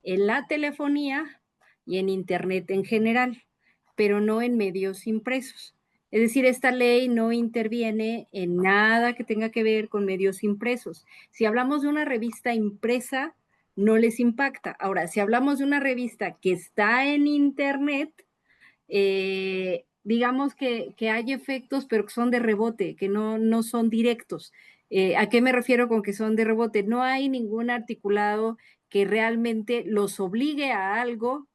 Speaker 4: en la telefonía y en Internet en general, pero no en medios impresos. Es decir, esta ley no interviene en nada que tenga que ver con medios impresos. Si hablamos de una revista impresa, no les impacta. Ahora, si hablamos de una revista que está en Internet, digamos que hay efectos, pero que son de rebote, que no son directos. ¿A qué me refiero con que son de rebote? No hay ningún articulado que realmente los obligue a algo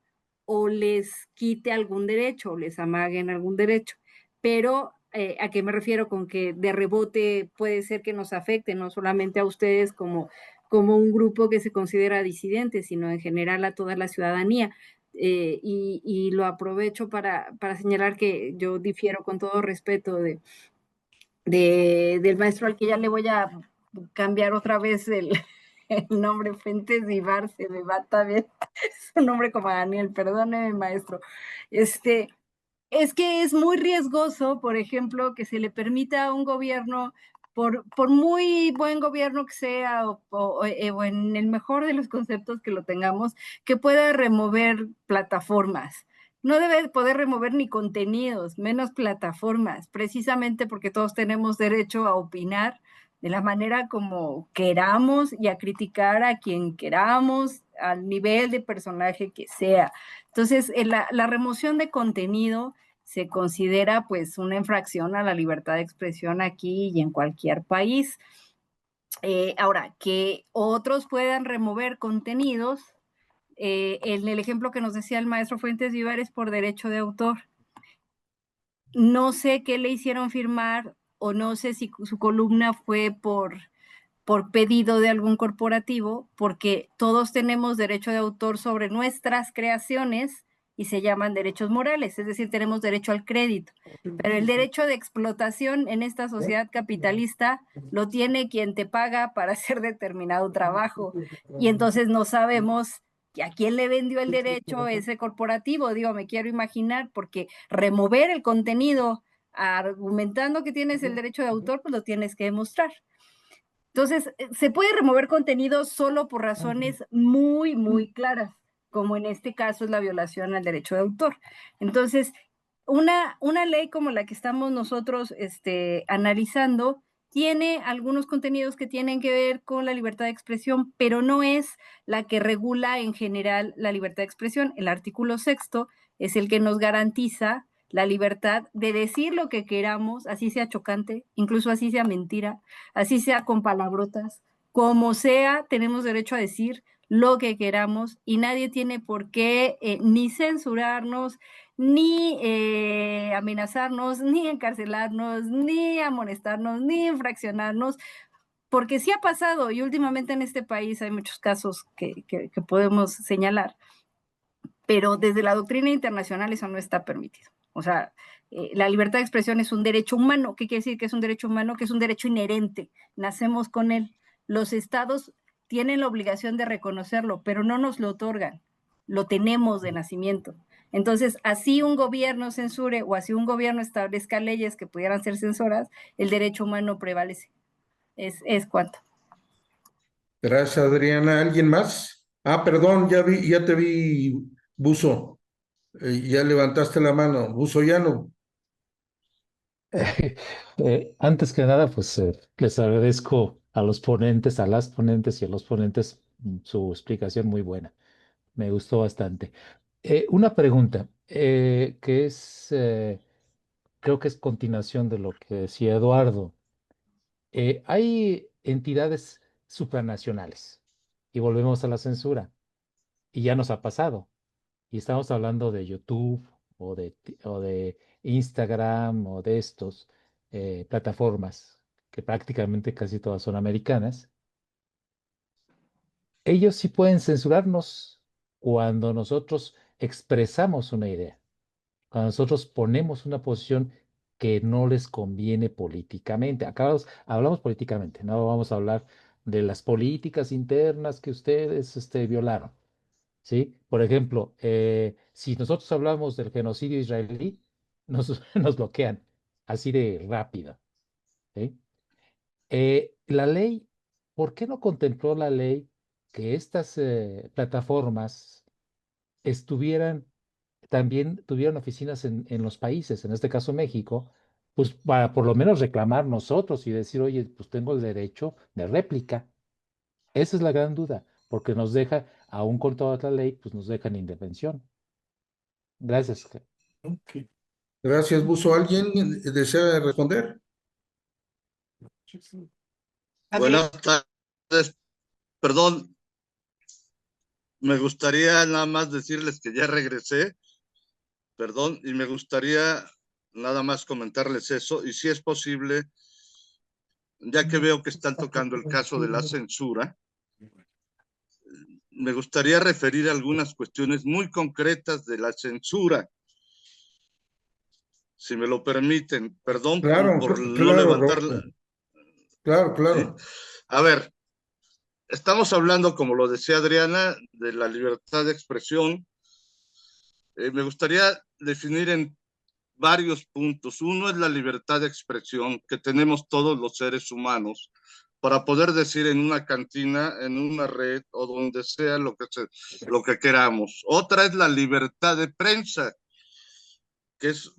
Speaker 4: o les quite algún derecho o les amaguen algún derecho. Pero, ¿a qué me refiero con que de rebote puede ser que nos afecte no solamente a ustedes como un grupo que se considera disidente, sino en general a toda la ciudadanía? Y lo aprovecho para señalar que yo difiero con todo respeto del maestro al que ya le voy a cambiar otra vez el nombre, Fuentes Ibar, se me va también su nombre como Daniel, perdóneme maestro. Es que es muy riesgoso, por ejemplo, que se le permita a un gobierno, por muy buen gobierno que sea, o en el mejor de los conceptos que lo tengamos, que pueda remover plataformas. No debe poder remover ni contenidos, menos plataformas, precisamente porque todos tenemos derecho a opinar de la manera como queramos y a criticar a quien queramos, al nivel de personaje que sea. Entonces, la remoción de contenido se considera pues una infracción a la libertad de expresión aquí y en cualquier país. Ahora, que otros puedan remover contenidos, en el ejemplo que nos decía el maestro Fuentes Vivar es por derecho de autor. No sé qué le hicieron firmar o no sé si su columna fue por pedido de algún corporativo, porque todos tenemos derecho de autor sobre nuestras creaciones y se llaman derechos morales, es decir, tenemos derecho al crédito. Pero el derecho de explotación en esta sociedad capitalista lo tiene quien te paga para hacer determinado trabajo. Y entonces no sabemos a quién le vendió el derecho ese corporativo, digo, me quiero imaginar, porque remover el contenido argumentando que tienes el derecho de autor, pues lo tienes que demostrar. Entonces, se puede remover contenido solo por razones muy, muy claras, como en este caso es la violación al derecho de autor. Entonces, una ley como la que estamos nosotros analizando tiene algunos contenidos que tienen que ver con la libertad de expresión, pero no es la que regula en general la libertad de expresión. El artículo 6º es el que nos garantiza la libertad de decir lo que queramos, así sea chocante, incluso así sea mentira, así sea con palabrotas, como sea, tenemos derecho a decir lo que queramos y nadie tiene por qué ni censurarnos, ni amenazarnos, ni encarcelarnos, ni amonestarnos, ni infraccionarnos, porque sí ha pasado y últimamente en este país hay muchos casos que podemos señalar, pero desde la doctrina internacional eso no está permitido. O sea, la libertad de expresión es un derecho humano. ¿Qué quiere decir que es un derecho humano? Que es un derecho inherente, nacemos con él. Los estados tienen la obligación de reconocerlo, pero no nos lo otorgan, lo tenemos de nacimiento. Entonces, así un gobierno censure o así un gobierno establezca leyes que pudieran ser censoras, el derecho humano prevalece. Es cuanto.
Speaker 2: Gracias, Adriana. ¿Alguien más? Ah, perdón, ya te vi, Buzo. Ya levantaste la mano. Buzo, ya no.
Speaker 9: Antes que nada, pues les agradezco a los ponentes, a las ponentes y a los ponentes su explicación muy buena. Me gustó bastante. Una pregunta que creo que es continuación de lo que decía Eduardo. Hay entidades supranacionales y volvemos a la censura y ya nos ha pasado. Y estamos hablando de YouTube o de Instagram o de estos plataformas que prácticamente casi todas son americanas. Ellos sí pueden censurarnos cuando nosotros expresamos una idea, cuando nosotros ponemos una posición que no les conviene políticamente. Acá hablamos políticamente, no vamos a hablar de las políticas internas que ustedes violaron. ¿Sí? Por ejemplo, si nosotros hablamos del genocidio israelí, nos, nos bloquean así de rápido. ¿Sí? La ley, ¿por qué no contempló la ley que estas plataformas estuvieran, también tuvieran oficinas en los países, en este caso México, pues para por lo menos reclamar nosotros y decir, oye, pues tengo el derecho de réplica? Esa es la gran duda, porque nos deja, aún con toda la ley, pues nos dejan indefensión. Gracias.
Speaker 3: Ok.
Speaker 2: Gracias, Buzo. ¿Alguien desea responder?
Speaker 6: Buenas tardes. Perdón, me gustaría nada más decirles que ya regresé. Perdón, y me gustaría nada más comentarles eso. Y si es posible, ya que veo que están tocando el caso de la censura, me gustaría referir algunas cuestiones muy concretas de la censura. Si me lo permiten, perdón
Speaker 2: Claro,
Speaker 6: por no
Speaker 2: claro,
Speaker 6: levantar.
Speaker 2: Claro,
Speaker 6: ¿Sí?
Speaker 2: claro.
Speaker 6: A ver, estamos hablando, como lo decía Adriana, de la libertad de expresión. Me gustaría definir en varios puntos. Uno es la libertad de expresión que tenemos todos los seres humanos para poder decir en una cantina, en una red o donde sea lo que queramos. Otra es la libertad de prensa, que es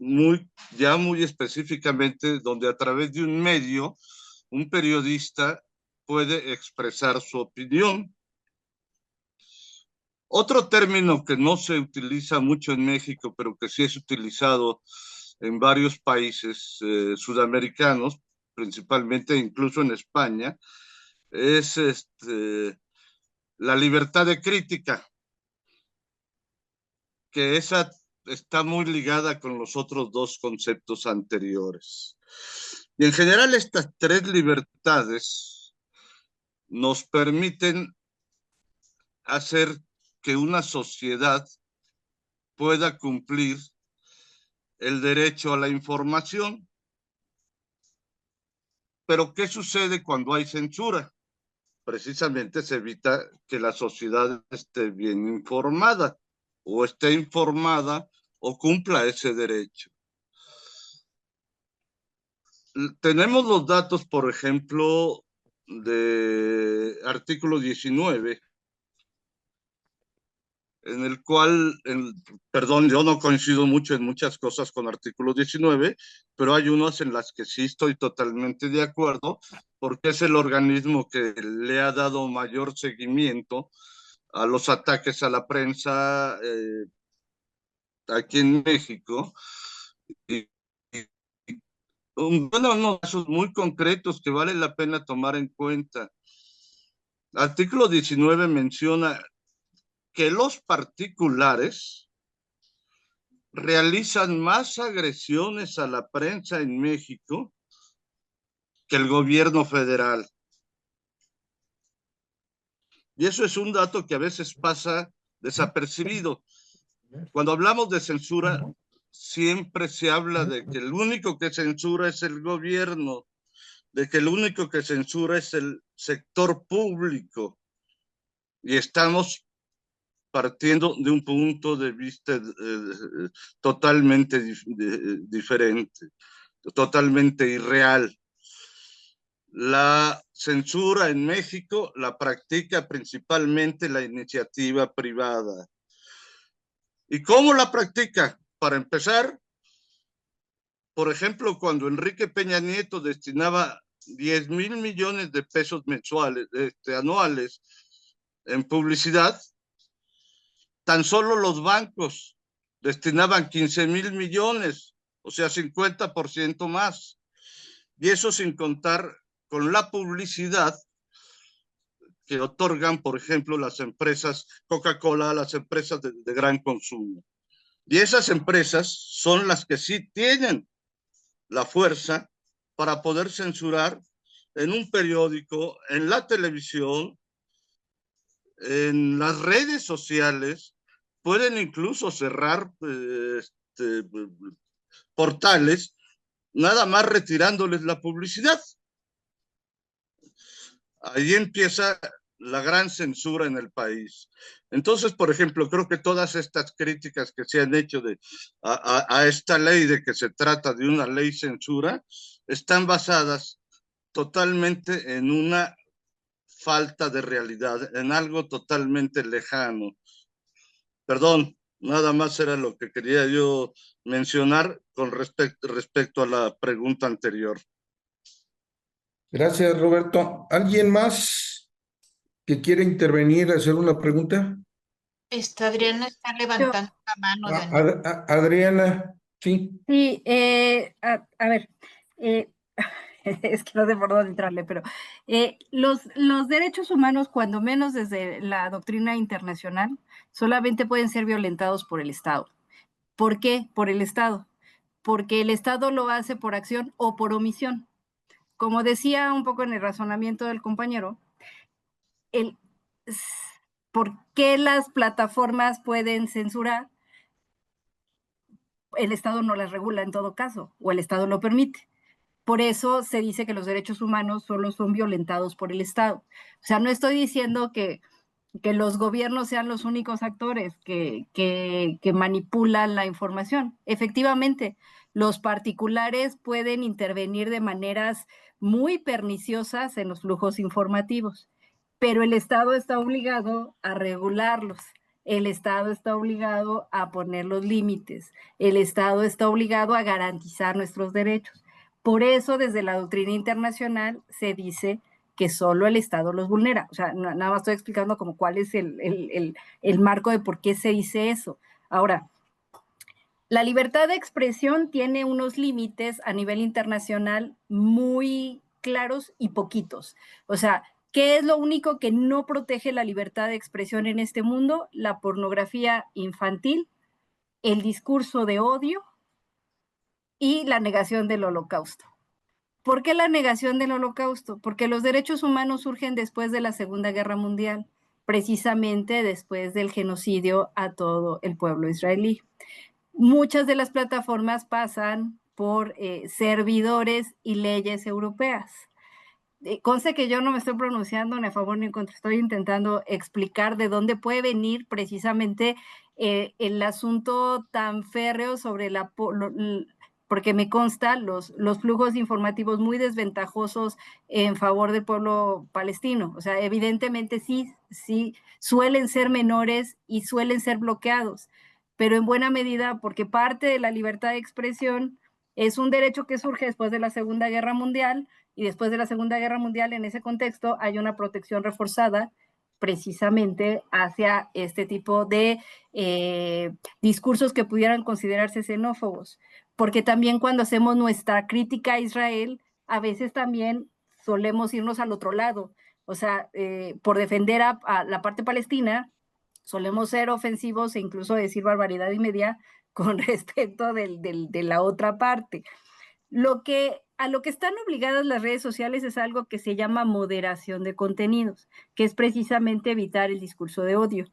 Speaker 6: ya muy específicamente donde a través de un medio, un periodista puede expresar su opinión. Otro término que no se utiliza mucho en México, pero que sí es utilizado en varios países sudamericanos, principalmente incluso en España, es la libertad de crítica, que esa está muy ligada con los otros dos conceptos anteriores. Y en general estas tres libertades nos permiten hacer que una sociedad pueda cumplir el derecho a la información. Pero ¿qué sucede cuando hay censura? Precisamente se evita que la sociedad esté bien informada o esté informada o cumpla ese derecho. Tenemos los datos, por ejemplo, de artículo 19, en el cual, perdón, yo no coincido mucho en muchas cosas con artículo 19, pero hay unas en las que sí estoy totalmente de acuerdo, porque es el organismo que le ha dado mayor seguimiento a los ataques a la prensa aquí en México. Y, bueno, no, casos muy concretos que vale la pena tomar en cuenta. Artículo 19 menciona que los particulares realizan más agresiones a la prensa en México que el gobierno federal. Y eso es un dato que a veces pasa desapercibido. Cuando hablamos de censura, siempre se habla de que el único que censura es el gobierno, de que el único que censura es el sector público. Y estamos partiendo de un punto de vista totalmente diferente, totalmente irreal. La censura en México la practica principalmente la iniciativa privada. ¿Y cómo la practica? Para empezar, por ejemplo, cuando Enrique Peña Nieto destinaba 10,000 millones de pesos mensuales, anuales en publicidad, tan solo los bancos destinaban 15,000 millones, o sea, 50% más. Y eso sin contar con la publicidad que otorgan, por ejemplo, las empresas Coca-Cola, las empresas de gran consumo. Y esas empresas son las que sí tienen la fuerza para poder censurar en un periódico, en la televisión, en las redes sociales, pueden incluso cerrar portales, nada más retirándoles la publicidad. Ahí empieza la gran censura en el país. Entonces, por ejemplo, creo que todas estas críticas que se han hecho a esta ley de que se trata de una ley censura, están basadas totalmente en una falta de realidad, en algo totalmente lejano. Perdón, nada más era lo que quería yo mencionar con respecto a la pregunta anterior.
Speaker 2: Gracias, Roberto. ¿Alguien más que quiera intervenir, hacer una pregunta?
Speaker 10: Adriana está levantando la mano, Daniel.
Speaker 2: Adriana, sí.
Speaker 4: Sí, a ver, es que no sé por dónde entrarle, pero los derechos humanos, cuando menos desde la doctrina internacional, solamente pueden ser violentados por el Estado. ¿Por qué? Por el Estado. Porque el Estado lo hace por acción o por omisión. Como decía un poco en el razonamiento del compañero, ¿por qué las plataformas pueden censurar? El Estado no las regula en todo caso, o el Estado lo permite. Por eso se dice que los derechos humanos solo son violentados por el Estado. O sea, no estoy diciendo que los gobiernos sean los únicos actores que manipulan la información. Efectivamente, los particulares pueden intervenir de maneras muy perniciosas en los flujos informativos, pero el Estado está obligado a regularlos. El Estado está obligado a poner los límites. El Estado está obligado a garantizar nuestros derechos. Por eso, desde la doctrina internacional se dice que solo el Estado los vulnera. O sea, nada más estoy explicando como cuál es el marco de por qué se dice eso. Ahora, la libertad de expresión tiene unos límites a nivel internacional muy claros y poquitos. O sea, ¿qué es lo único que no protege la libertad de expresión en este mundo? La pornografía infantil, el discurso de odio y la negación del Holocausto. ¿Por qué la negación del Holocausto? Porque los derechos humanos surgen después de la Segunda Guerra Mundial, precisamente después del genocidio a todo el pueblo israelí. Muchas de las plataformas pasan por servidores y leyes europeas. Conste que yo no me estoy pronunciando ni a favor ni en contra, estoy intentando explicar de dónde puede venir precisamente el asunto tan férreo sobre porque me consta los flujos informativos muy desventajosos en favor del pueblo palestino. O sea, evidentemente sí suelen ser menores y suelen ser bloqueados, pero en buena medida porque parte de la libertad de expresión es un derecho que surge después de la Segunda Guerra Mundial, y después de la Segunda Guerra Mundial, en ese contexto, hay una protección reforzada precisamente hacia este tipo de discursos que pudieran considerarse xenófobos, porque también cuando hacemos nuestra crítica a Israel, a veces también solemos irnos al otro lado, o sea, por defender a la parte palestina, solemos ser ofensivos e incluso decir barbaridad y media con respecto de la otra parte. A lo que están obligadas las redes sociales es algo que se llama moderación de contenidos, que es precisamente evitar el discurso de odio.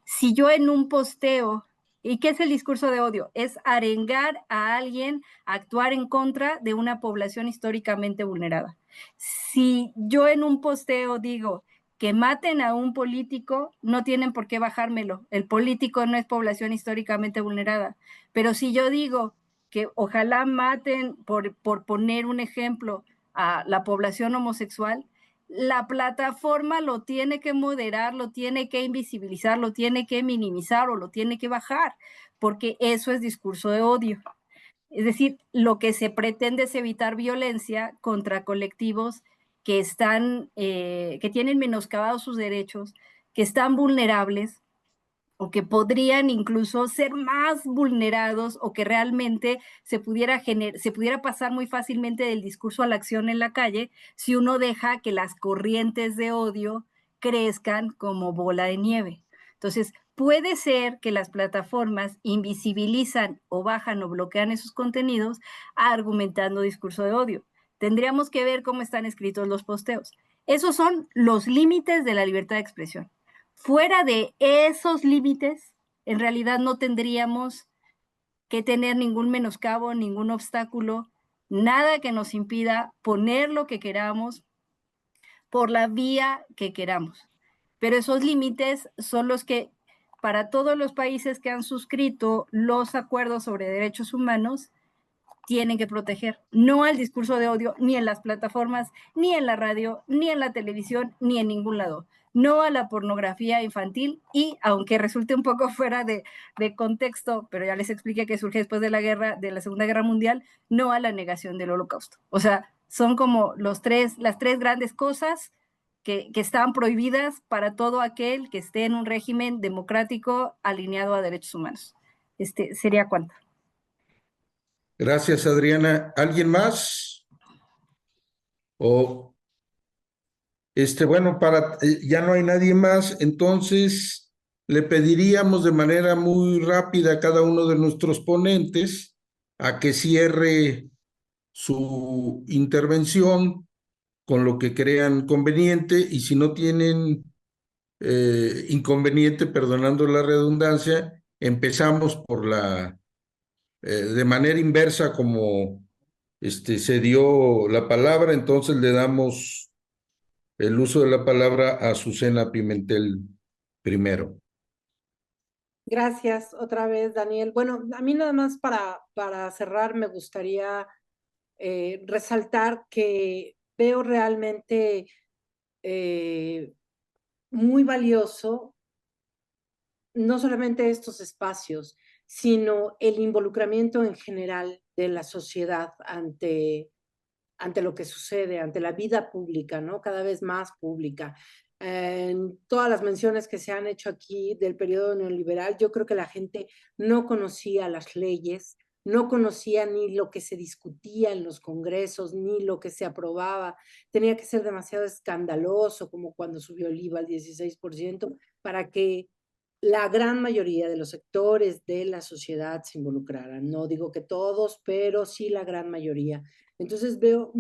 Speaker 4: Si yo en un posteo, ¿y qué es el discurso de odio? Es arengar a alguien a actuar en contra de una población históricamente vulnerada. Si yo en un posteo digo que maten a un político, no tienen por qué bajármelo. El político no es población históricamente vulnerada. Pero si yo digo que ojalá maten, por poner un ejemplo, a la población homosexual, la plataforma lo tiene que moderar, lo tiene que invisibilizar, lo tiene que minimizar o lo tiene que bajar, porque eso es discurso de odio. Es decir, lo que se pretende es evitar violencia contra colectivos que que tienen menoscabados sus derechos, que están vulnerables, o que podrían incluso ser más vulnerados, o que realmente se pudiera pasar muy fácilmente del discurso a la acción en la calle si uno deja que las corrientes de odio crezcan como bola de nieve. Entonces, puede ser que las plataformas invisibilizan o bajan o bloquean esos contenidos argumentando discurso de odio. Tendríamos que ver cómo están escritos los posteos. Esos son los límites de la libertad de expresión. Fuera de esos límites, en realidad no tendríamos que tener ningún menoscabo, ningún obstáculo, nada que nos impida poner lo que queramos por la vía que queramos. Pero esos límites son los que, para todos los países que han suscrito los acuerdos sobre derechos humanos, tienen que proteger. No al discurso de odio, ni en las plataformas, ni en la radio, ni en la televisión, ni en ningún lado. No a la pornografía infantil y, aunque resulte un poco fuera de contexto, pero ya les expliqué que surge después de la Segunda Guerra Mundial, no a la negación del Holocausto. O sea, son como las tres grandes cosas que están prohibidas para todo aquel que esté en un régimen democrático alineado a derechos humanos. Sería cuánto.
Speaker 2: Gracias, Adriana. ¿Alguien más? O bueno, ya no hay nadie más, entonces le pediríamos de manera muy rápida a cada uno de nuestros ponentes a que cierre su intervención con lo que crean conveniente, y si no tienen inconveniente, perdonando la redundancia, empezamos por de manera inversa como se dio la palabra. Entonces le damos el uso de la palabra a Azucena Pimentel primero.
Speaker 7: Gracias otra vez, Daniel. Bueno, a mí nada más para cerrar me gustaría resaltar que veo realmente muy valioso no solamente estos espacios, sino el involucramiento en general de la sociedad ante lo que sucede, ante la vida pública, ¿no? Cada vez más pública. En todas las menciones que se han hecho aquí del periodo neoliberal, yo creo que la gente no conocía las leyes, no conocía ni lo que se discutía en los congresos, ni lo que se aprobaba. Tenía que ser demasiado escandaloso, como cuando subió el IVA al 16%, para que la gran mayoría de los sectores de la sociedad se involucraran. No digo que todos, pero sí la gran mayoría. Entonces veo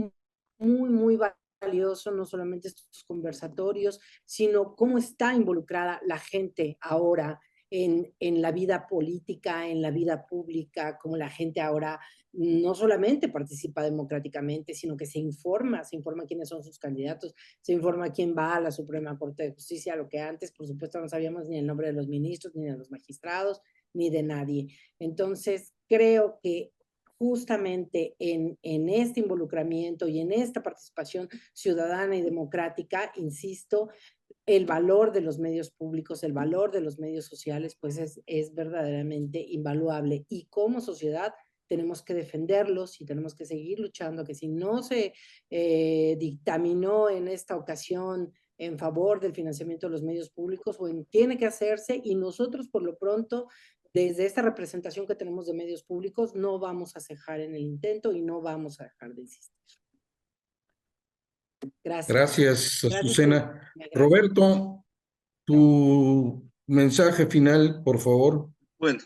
Speaker 7: muy, muy valioso no solamente estos conversatorios, sino cómo está involucrada la gente ahora en la vida política, en la vida pública, cómo la gente ahora no solamente participa democráticamente, sino que se informa quiénes son sus candidatos, se informa quién va a la Suprema Corte de Justicia, lo que antes, por supuesto, no sabíamos ni el nombre de los ministros, ni de los magistrados, ni de nadie. Entonces, creo que justamente en este involucramiento y en esta participación ciudadana y democrática, insisto, el valor de los medios públicos, el valor de los medios sociales, pues es verdaderamente invaluable. Y como sociedad tenemos que defenderlos y tenemos que seguir luchando, que si no se dictaminó en esta ocasión en favor del financiamiento de los medios públicos, bueno, tiene que hacerse, y nosotros por lo pronto, desde esta representación que tenemos de medios públicos, no vamos a cejar en el intento y no vamos a dejar de insistir. Gracias.
Speaker 2: Gracias, Azucena.
Speaker 7: Gracias.
Speaker 2: Roberto, tu mensaje final, por favor.
Speaker 6: Bueno,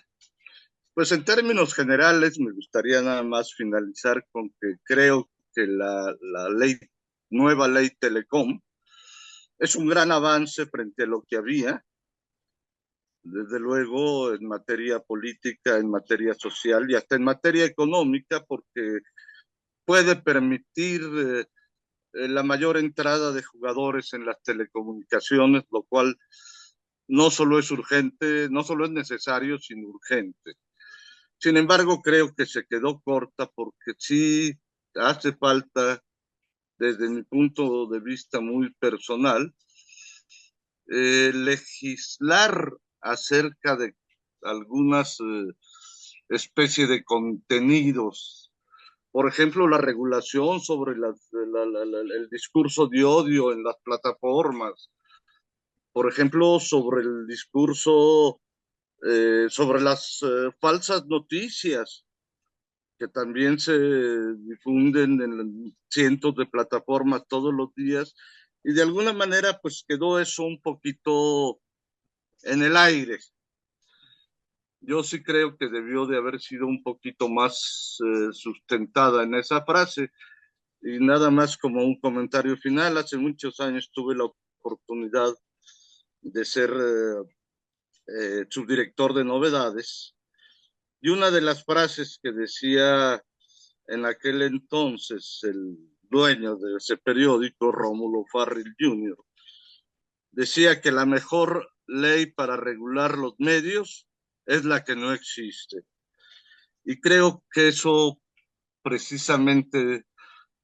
Speaker 6: pues en términos generales me gustaría nada más finalizar con que creo que la nueva ley Telecom es un gran avance frente a lo que había, desde luego en materia política, en materia social y hasta en materia económica, porque puede permitir la mayor entrada de jugadores en las telecomunicaciones, lo cual no solo es urgente, no solo es necesario, sino urgente. Sin embargo, creo que se quedó corta porque sí hace falta, desde mi punto de vista muy personal, legislar acerca de algunas especies de contenidos. Por ejemplo, la regulación sobre el discurso de odio en las plataformas. Por ejemplo, sobre el discurso, sobre las falsas noticias que también se difunden en cientos de plataformas todos los días, y de alguna manera pues quedó eso un poquito en el aire. Yo sí creo que debió de haber sido un poquito más sustentada en esa frase. Y nada más como un comentario final, hace muchos años tuve la oportunidad de ser subdirector de novedades, y una de las frases que decía en aquel entonces el dueño de ese periódico, Rómulo Farril Jr., decía que la mejor ley para regular los medios es la que no existe. Y creo que eso precisamente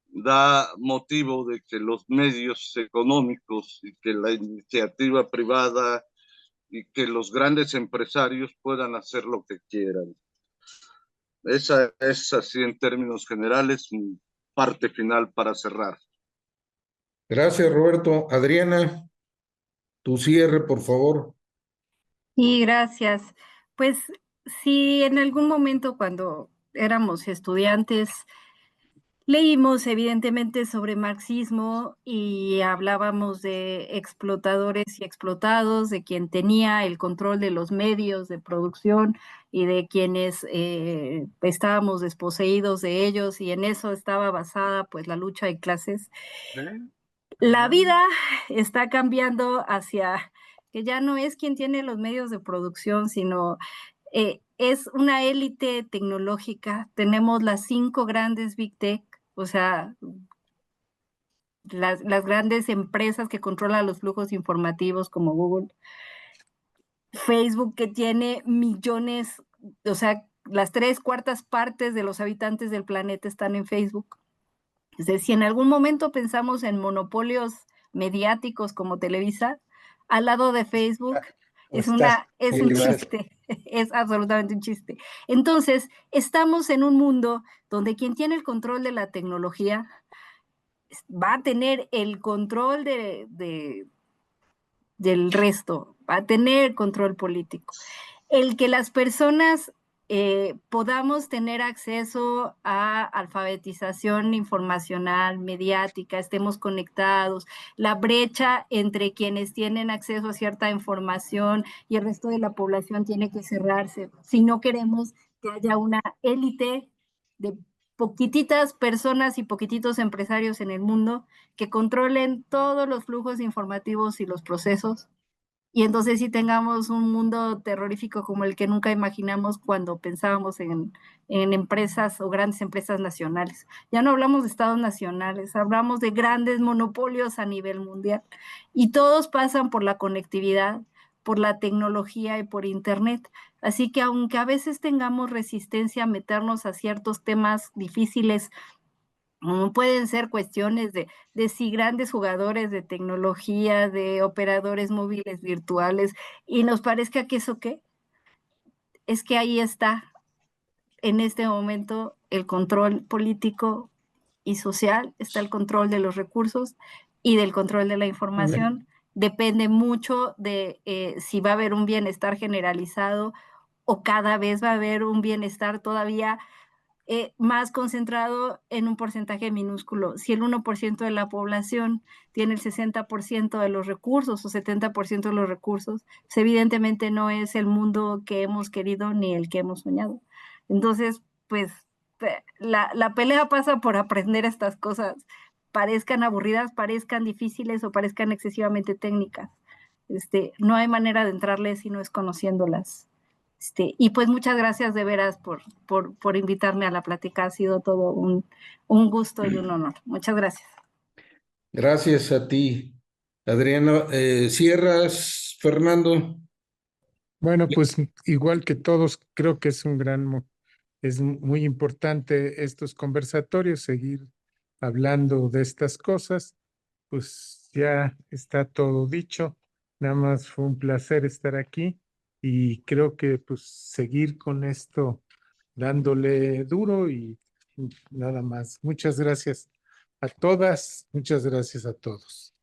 Speaker 6: da motivo de que los medios económicos y que la iniciativa privada y que los grandes empresarios puedan hacer lo que quieran. Esa es, así en términos generales, mi parte final para cerrar.
Speaker 2: Gracias, Roberto. Adriana, tu cierre, por favor.
Speaker 4: Sí, gracias. Pues si en algún momento cuando éramos estudiantes leímos evidentemente sobre marxismo y hablábamos de explotadores y explotados, de quien tenía el control de los medios de producción y de quienes estábamos desposeídos de ellos, y en eso estaba basada pues la lucha de clases. La vida está cambiando hacia que ya no es quien tiene los medios de producción, sino es una élite tecnológica. Tenemos las 5 grandes Big Tech, o sea, las grandes empresas que controlan los flujos informativos como Google, Facebook, que tiene millones, o sea, las 3/4 partes de los habitantes del planeta están en Facebook. Es decir, si en algún momento pensamos en monopolios mediáticos como Televisa, al lado de Facebook es un chiste, es absolutamente un chiste. Entonces, estamos en un mundo donde quien tiene el control de la tecnología va a tener el control del resto, va a tener control político. El que las personas podamos tener acceso a alfabetización informacional, mediática, estemos conectados, la brecha entre quienes tienen acceso a cierta información y el resto de la población tiene que cerrarse. Si no queremos que haya una élite de poquititas personas y poquititos empresarios en el mundo que controlen todos los flujos informativos y los procesos, y entonces sí tengamos un mundo terrorífico como el que nunca imaginamos cuando pensábamos en empresas o grandes empresas nacionales. Ya no hablamos de estados nacionales, hablamos de grandes monopolios a nivel mundial, y todos pasan por la conectividad, por la tecnología y por Internet. Así que aunque a veces tengamos resistencia a meternos a ciertos temas difíciles, como pueden ser cuestiones de si grandes jugadores de tecnología, de operadores móviles virtuales, y nos parezca que eso qué, es que ahí está en este momento el control político y social, está el control de los recursos y del control de la información. Depende mucho de si va a haber un bienestar generalizado o cada vez va a haber un bienestar todavía más concentrado en un porcentaje minúsculo. Si el 1% de la población tiene el 60% de los recursos o 70% de los recursos, pues evidentemente no es el mundo que hemos querido ni el que hemos soñado. Entonces, pues la pelea pasa por aprender estas cosas, parezcan aburridas, parezcan difíciles o parezcan excesivamente técnicas. No hay manera de entrarle si no es conociéndolas. Y pues muchas gracias de veras por invitarme a la plática. Ha sido todo un gusto y un honor. Muchas gracias.
Speaker 2: Gracias a ti, Adriana. ¿Cierras, Fernando?
Speaker 3: Bueno, pues igual que todos, creo que es es muy importante estos conversatorios, seguir hablando de estas cosas. Pues ya está todo dicho. Nada más fue un placer estar aquí y creo que pues seguir con esto dándole duro y nada más. Muchas gracias a todas, muchas gracias a todos.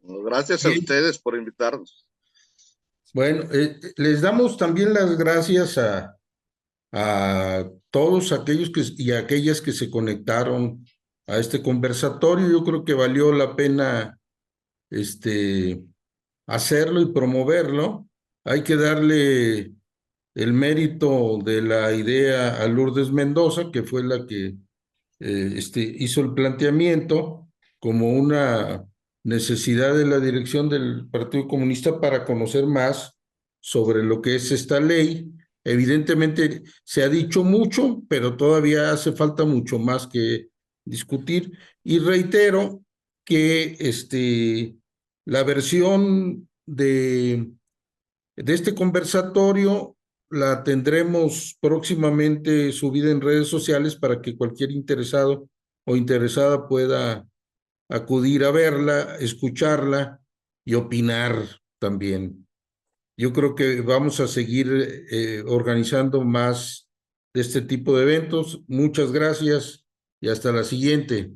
Speaker 6: Gracias a ustedes por invitarnos.
Speaker 2: Bueno, les damos también las gracias a todos aquellos y aquellas que se conectaron a este conversatorio. Yo creo que valió la pena hacerlo y promoverlo. Hay que darle el mérito de la idea a Lourdes Mendoza, que fue la que hizo el planteamiento como una necesidad de la dirección del Partido Comunista para conocer más sobre lo que es esta ley. Evidentemente se ha dicho mucho, pero todavía hace falta mucho más que discutir. Y reitero que la versión de este conversatorio la tendremos próximamente subida en redes sociales para que cualquier interesado o interesada pueda acudir a verla, escucharla y opinar también. Yo creo que vamos a seguir organizando más de este tipo de eventos. Muchas gracias y hasta la siguiente.